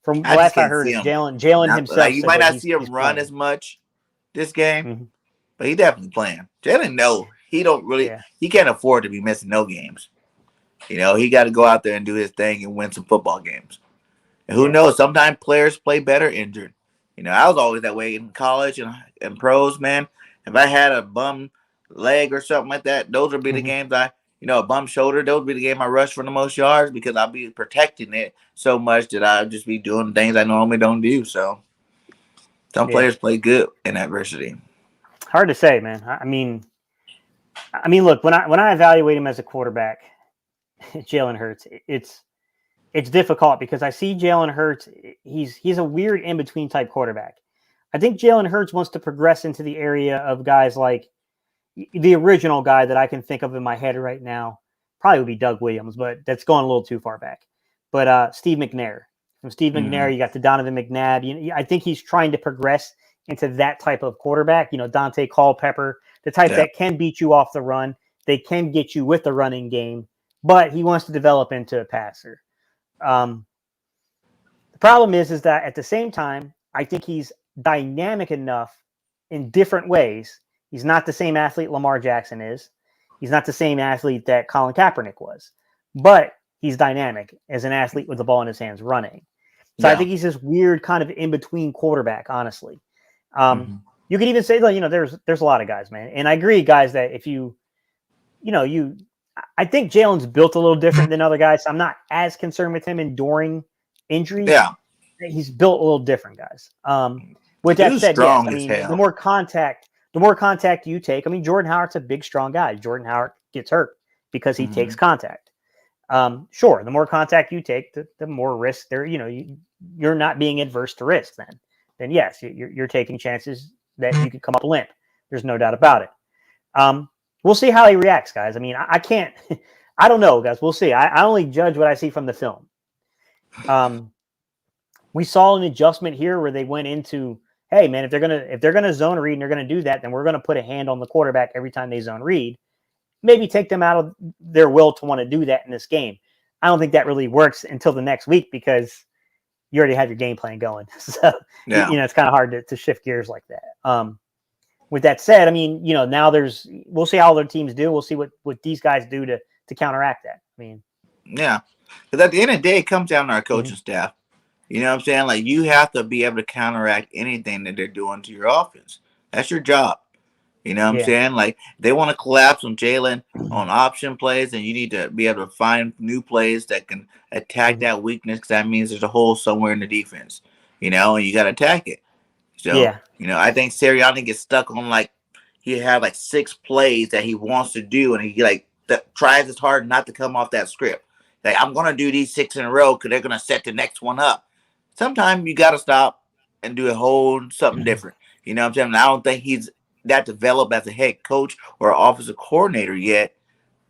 from last I heard, Jalen himself. Like, you might not see him run as much this game, but he definitely playing. Jalen, he don't really. He can't afford to be missing no games. He got to go out there and do his thing and win some football games. And who knows? Sometimes players play better injured. I was always that way in college and pros, man. If I had a bum leg or something like that, those would be the games a bum shoulder, those would be the game I rush for the most yards because I'll be protecting it so much that I'll just be doing things I normally don't do. So some players play good in adversity. Hard to say, man. I mean, look, when I evaluate him as a quarterback, Jalen Hurts, it's difficult because I see Jalen Hurts. He's a weird in-between type quarterback. I think Jalen Hurts wants to progress into the area of guys like the original guy that I can think of in my head right now probably would be Doug Williams, but that's going a little too far back. But Steve McNair. From Steve McNair, you got the Donovan McNabb. I think he's trying to progress into that type of quarterback. Dante Culpepper, the type that can beat you off the run. They can get you with the running game, but he wants to develop into a passer. The problem is that at the same time, I think he's dynamic enough in different ways. He's not the same athlete Lamar Jackson is. He's not the same athlete that Colin Kaepernick was, but he's dynamic as an athlete with the ball in his hands running. So I think he's this weird kind of in-between quarterback, honestly. You could even say, there's a lot of guys, man. And I agree, guys, that if I think Jalen's built a little different than other guys. So I'm not as concerned with him enduring injuries. Yeah. He's built a little different, guys. With that said, the more contact you take, Jordan Howard's a big, strong guy. Jordan Howard gets hurt because he takes contact. Sure, the more contact you take, the more risk there. you're not being adverse to risk, then yes, you're taking chances that you could come up limp. There's no doubt about it. We'll see how he reacts, guys. I mean, I can't, I don't know, guys. We'll see. I only judge what I see from the film. We saw an adjustment here where they went into, hey man, if they're gonna zone read and they're gonna do that, then we're gonna put a hand on the quarterback every time they zone read. Maybe take them out of their will to want to do that in this game. I don't think that really works until the next week because you already have your game plan going. So it's kind of hard to shift gears like that. With that said, I mean, now we'll see how other teams do. We'll see what these guys do to counteract that. I mean, yeah, because at the end of the day, it comes down to our coaching staff. You know what I'm saying? Like, you have to be able to counteract anything that they're doing to your offense. That's your job. You know what I'm saying? Like, they want to collapse on Jaylen on option plays, and you need to be able to find new plays that can attack that weakness, because that means there's a hole somewhere in the defense, and you got to attack it. So, I think Sirianni gets stuck on, he had 6 plays that he wants to do, and he, tries his hard not to come off that script. Like, I'm going to do these 6 in a row because they're going to set the next one up. Sometimes you got to stop and do something different. You know what I'm saying? And I don't think he's that developed as a head coach or offensive coordinator yet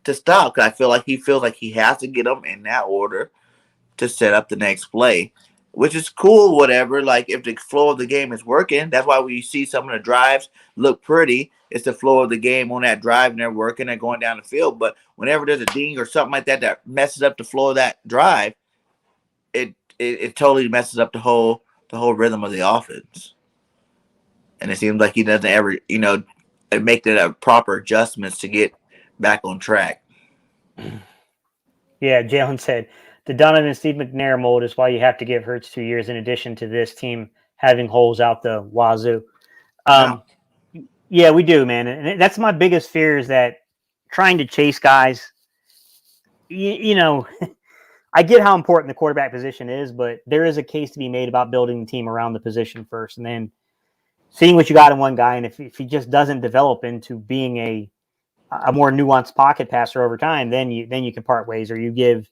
to stop, because I feel like he feels like he has to get them in that order to set up the next play, which is cool, whatever. Like, if the flow of the game is working, that's why we see some of the drives look pretty. It's the flow of the game on that drive, and they're working and going down the field. But whenever there's a ding or something like that messes up the flow of that drive, it totally messes up the whole rhythm of the offense. And it seems like he doesn't ever, make the proper adjustments to get back on track. Yeah, Jalen said, the Donovan Steve McNair mold is why you have to give Hurts 2 years in addition to this team having holes out the wazoo. Yeah, we do, man. And that's my biggest fear, is that trying to chase guys, I get how important the quarterback position is, but there is a case to be made about building the team around the position first, and then seeing what you got in one guy. And if he just doesn't develop into being a more nuanced pocket passer over time, then you can part ways, or you give,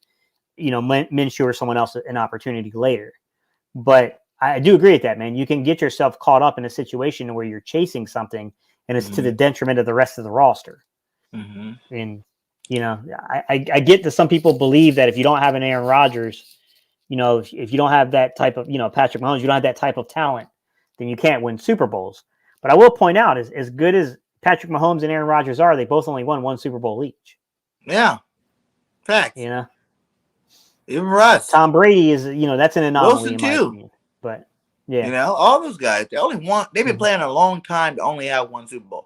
Minshew or someone else an opportunity later. But I do agree with that, man. You can get yourself caught up in a situation where you're chasing something and it's to the detriment of the rest of the roster. And, I get that some people believe that if you don't have an Aaron Rodgers, if you don't have that type of, Patrick Mahomes, you don't have that type of talent, then you can't win Super Bowls. But I will point out, as good as Patrick Mahomes and Aaron Rodgers are, they both only won 1 Super Bowl each. Yeah. Facts. Even Russ. Tom Brady is, that's an anomaly Wilson in my too. opinion. But yeah. All those guys, they've been playing a long time to only have 1 Super Bowl.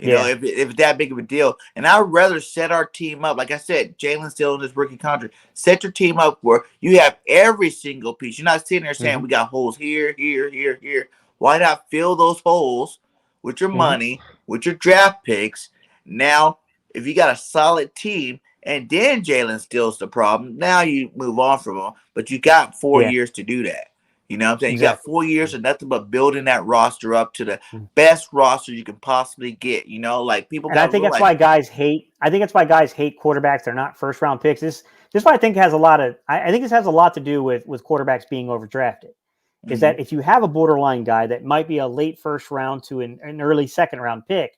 If it's that big of a deal. And I'd rather set our team up. Like I said, Jalen's still in his rookie contract. Set your team up where you have every single piece. You're not sitting there saying we got holes here, here, here, here. Why not fill those holes with your money, with your draft picks? Now, if you got a solid team and then Jalen steals the problem, now you move on from him. But you got 4 years to do that. You know what I'm saying? Exactly. You got 4 years of nothing but building that roster up to the best roster you can possibly get. People. And I think that's why guys hate. I think that's why guys hate quarterbacks. They're not first round picks. This why I think has a lot of. I think this has a lot to do with quarterbacks being overdrafted. Is that if you have a borderline guy that might be a late first round to an early second round pick,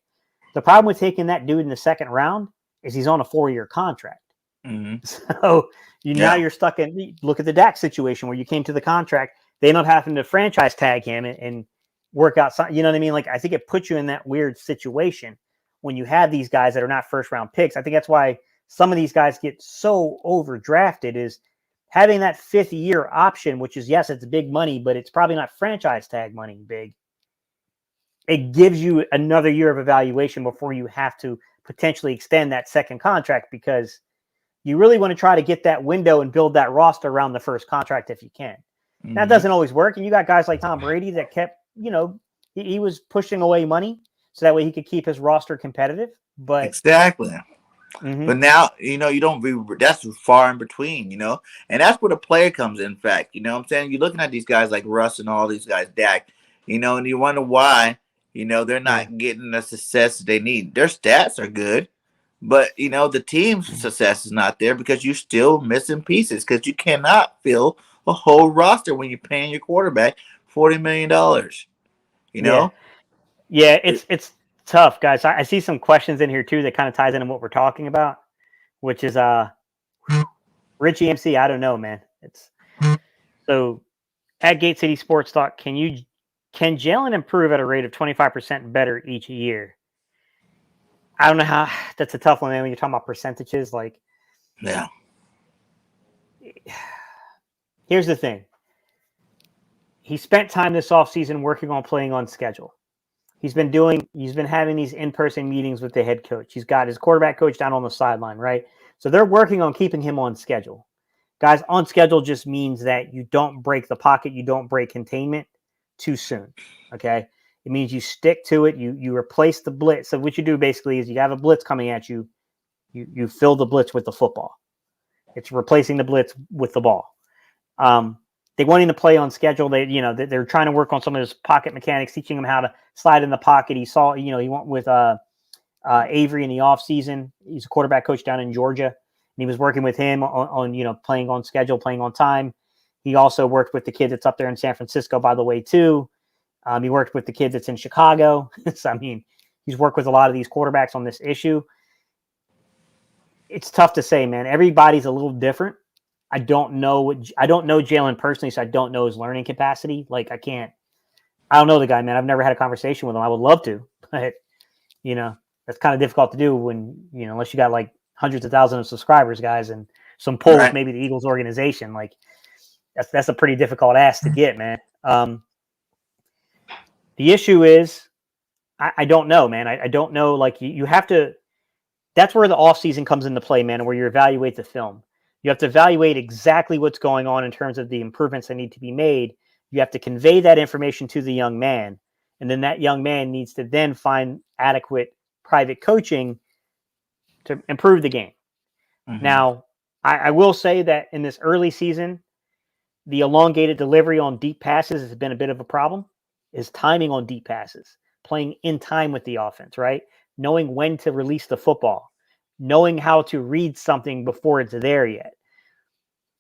the problem with taking that dude in the second round is he's on a 4-year contract. So now you're stuck in. Look at the Dak situation where you came to the contract. They end up having to franchise tag him and work out something. You know what I mean? I think it puts you in that weird situation when you have these guys that are not first round picks. I think that's why some of these guys get so overdrafted, is having that 5th year option, which is, yes, it's big money, but it's probably not franchise tag money big. It gives you another year of evaluation before you have to potentially extend that second contract, because you really want to try to get that window and build that roster around the first contract if you can. That doesn't always work. And you got guys like Tom Brady that kept, he was pushing away money so that way he could keep his roster competitive. But exactly. But now, you don't that's far in between, and that's where the player comes in fact. You know what I'm saying? You're looking at these guys like Russ and all these guys, Dak, and you wonder why, they're not getting the success that they need. Their stats are good, But the team's success is not there because you're still missing pieces because you cannot fill a whole roster when you're paying your quarterback $40 million. Yeah. Yeah, it's tough, guys. I see some questions in here too that kind of ties into what we're talking about, which is Richie MC. I don't know, man. It's so at Gate City Sports Talk. Can Jalen improve at a rate of 25% better each year? I don't know how. That's a tough one, man. When you're talking about percentages, like, Yeah. Here's the thing. He spent time this offseason working on playing on schedule. He's been having these in-person meetings with the head coach. He's got his quarterback coach down on the sideline, right? So they're working on keeping him on schedule. Guys, on schedule just means that you don't break the pocket, you don't break containment too soon. Okay? It means you stick to it, you replace the blitz. So what you do basically is you have a blitz coming at you, you fill the blitz with the football. It's replacing the blitz with the ball. They want him to play on schedule. They're trying to work on some of his pocket mechanics, teaching him how to slide in the pocket. He went with Avery in the offseason. He's a quarterback coach down in Georgia, and he was working with him on playing on schedule, playing on time. He also worked with the kid that's up there in San Francisco, by the way, too. He worked with the kid that's in Chicago. So, I mean, he's worked with a lot of these quarterbacks on this issue. It's tough to say, man. Everybody's a little different. I don't know Jalen personally, so I don't know his learning capacity. Like, I don't know the guy, man. I've never had a conversation with him. I would love to, but that's kind of difficult to do when, unless you got like hundreds of thousands of subscribers, guys, and some pull with maybe the Eagles organization. Like, that's a pretty difficult ask to get, man. The issue is, I don't know, man. I don't know. Like, you have to. That's where the offseason comes into play, man, where you evaluate the film. You have to evaluate exactly what's going on in terms of the improvements that need to be made. You have to convey that information to the young man. And then that young man needs to then find adequate private coaching to improve the game. Mm-hmm. Now, I will say that in this early season, the elongated delivery on deep passes has been a bit of a problem. His timing on deep passes, playing in time with the offense, right? Knowing when to release the football. Knowing how to read something before it's there yet.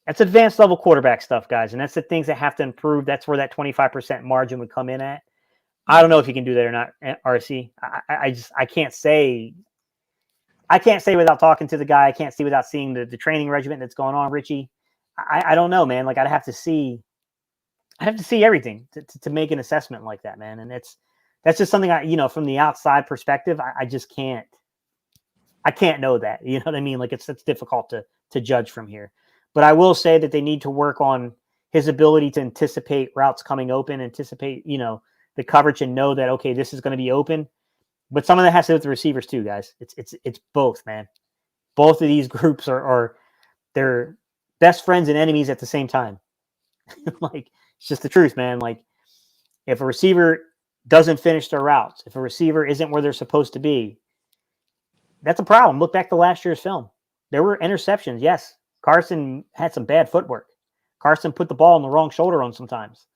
That's advanced level quarterback stuff, guys. And that's the things that have to improve. That's where that 25% margin would come in at. I don't know if you can do that or not, RC. I can't say. I can't say without talking to the guy. I can't see without seeing the training regimen that's going on, Richie. I don't know, man. Like, I'd have to see everything to make an assessment like that, man. And that's just something from the outside perspective, I just can't. I can't know that. You know what I mean? Like, it's difficult to judge from here. But I will say that they need to work on his ability to anticipate routes coming open, anticipate, the coverage and know that, okay, this is going to be open. But some of that has to do with the receivers too, guys. It's both, man. Both of these groups are they're best friends and enemies at the same time. Like, it's just the truth, man. Like, if a receiver doesn't finish their routes, if a receiver isn't where they're supposed to be, that's a problem. Look back to last year's film. There were interceptions. Yes, Carson had some bad footwork. Carson put the ball on the wrong shoulder on sometimes.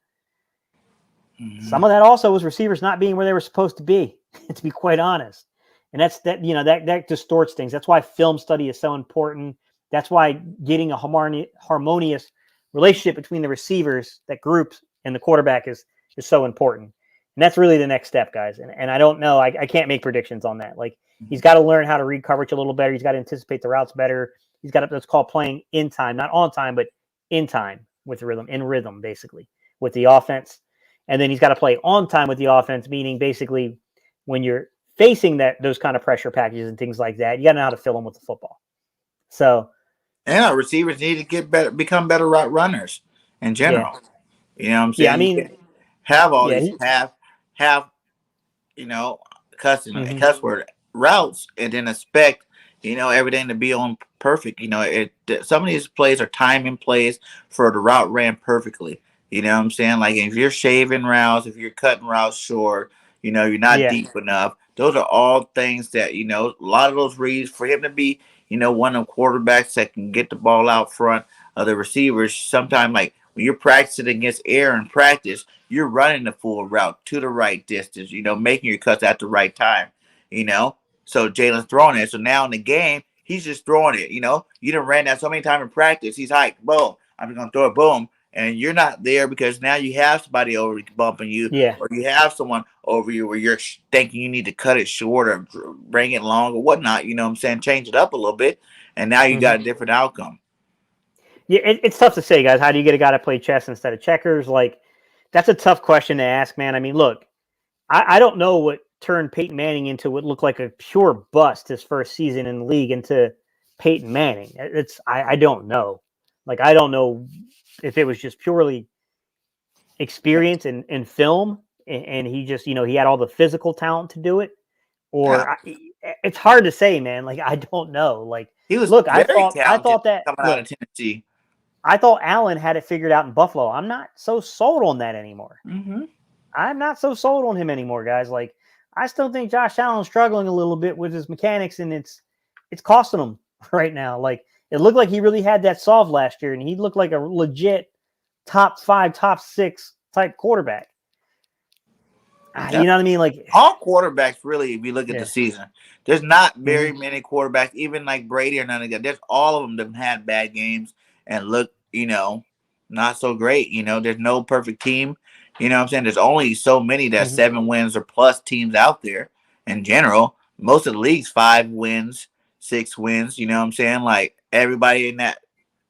Mm-hmm. Some of that also was receivers not being where they were supposed to be, to be quite honest. And that distorts things. That's why film study is so important. That's why getting a harmonious relationship between the receivers, that group, and the quarterback is so important. And that's really the next step, guys. And I don't know. I can't make predictions on that. Like, he's got to learn how to read coverage a little better. He's got to anticipate the routes better. He's got to, let's call playing in time, not on time, but in time with rhythm, in rhythm, basically, with the offense. And then he's got to play on time with the offense, meaning basically when you're facing those kind of pressure packages and things like that, you got to know how to fill them with the football. So, our receivers need to get better, become better route runners in general. Yeah. You know what I'm saying? Yeah, I mean, have all these have cuss word routes, and then expect everything to be on perfect. Some of these plays are timing plays for the route ran perfectly. You know what I'm saying? Like, if you're shaving routes, if you're cutting routes short, you're not deep enough. Those are all things that a lot of those reads for him to be one of the quarterbacks that can get the ball out front of the receivers. Sometimes, like, when you're practicing against air in practice, you're running the full route to the right distance, making your cuts at the right time, So Jalen's throwing it. So now in the game, he's just throwing it. You know, you done ran that so many times in practice. He's like, boom, I'm just gonna throw it, boom. And you're not there because now you have somebody over bumping you, Yeah. or you have someone over you where you're thinking you need to cut it short or bring it long or whatnot. You know what I'm saying? Change it up a little bit, and now you got a different outcome. Yeah, it's tough to say, guys. How do you get a guy to play chess instead of checkers? Like, that's a tough question to ask, man. I mean, look, I don't know what turned Peyton Manning into what looked like a pure bust his first season in the league into Peyton Manning. I don't know. Like, I don't know if it was just purely experience and film, and he just, he had all the physical talent to do it, Yeah. or it's hard to say, man. Like, I don't know. Like, He was look, very I talented thought that coming out look, of Tennessee. I thought Allen had it figured out in Buffalo. I'm not so sold on that anymore. Mm-hmm. I'm not so sold on him anymore, guys. Like, I still think Josh Allen's struggling a little bit with his mechanics, and it's costing him right now. Like, it looked like he really had that solved last year, and he looked like a legit top 5, top 6 type quarterback. Yep. You know what I mean? Like, all quarterbacks, really, if you look at the yeah. season, there's not very many quarterbacks, even like Brady or none of that. There's all of them that had bad games and look, not so great. There's no perfect team. You know what I'm saying? There's only so many that 7 wins or plus teams out there in general. Most of the league's 5 wins, 6 wins. You know what I'm saying? Like everybody in that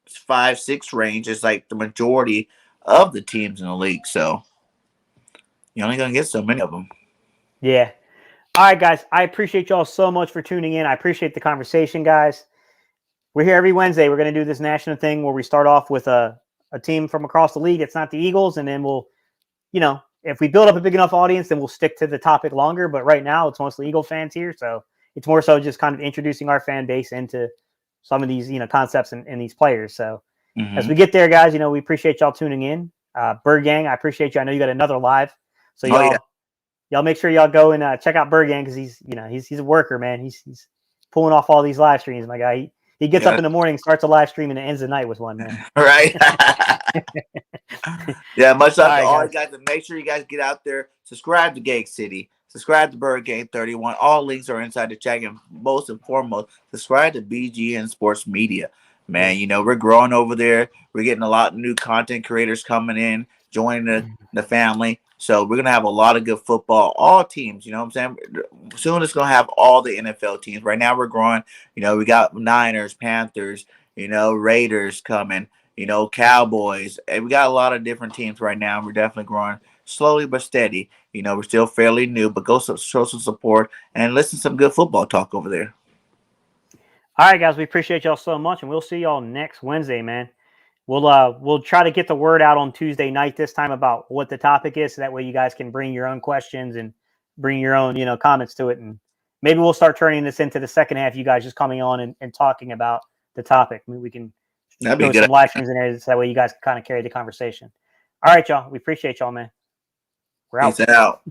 5, 6 range is like the majority of the teams in the league. So you're only gonna get so many of them. Yeah. All right, guys. I appreciate y'all so much for tuning in. I appreciate the conversation, guys. We're here every Wednesday. We're going to do this national thing where we start off with a team from across the league. It's not the Eagles. And then we'll, if we build up a big enough audience, then we'll stick to the topic longer. But right now, it's mostly Eagle fans here. So it's more so just kind of introducing our fan base into some of these, concepts and these players. So as we get there, guys, we appreciate y'all tuning in. Bird Gang, I appreciate you. I know you got another live. So y'all make sure y'all go and check out Bird Gang because he's a worker, man. He's pulling off all these live streams, my guy. He gets up in the morning, starts a live stream, and it ends the night with one, man. Right. Yeah, much love to all guys. you guys. And make sure you guys get out there. Subscribe to Gang City. Subscribe to Bird Gang 31. All links are inside the chat. And most and foremost, subscribe to BGN Sports Media. Man, we're growing over there. We're getting a lot of new content creators coming in, joining the family. So we're going to have a lot of good football, all teams, you know what I'm saying? Soon it's going to have all the NFL teams. Right now we're growing, we got Niners, Panthers, Raiders coming, Cowboys. And we got a lot of different teams right now. We're definitely growing slowly but steady. We're still fairly new, but go show some support and listen to some good football talk over there. All right, guys, we appreciate y'all so much, and we'll see y'all next Wednesday, man. We'll try to get the word out on Tuesday night this time about what the topic is, so that way you guys can bring your own questions and bring your own, comments to it. And maybe we'll start turning this into the second half, you guys just coming on and talking about the topic. I mean, we can do some live streams in there, so that way you guys can kind of carry the conversation. All right, y'all. We appreciate y'all, man. We're out. Peace out.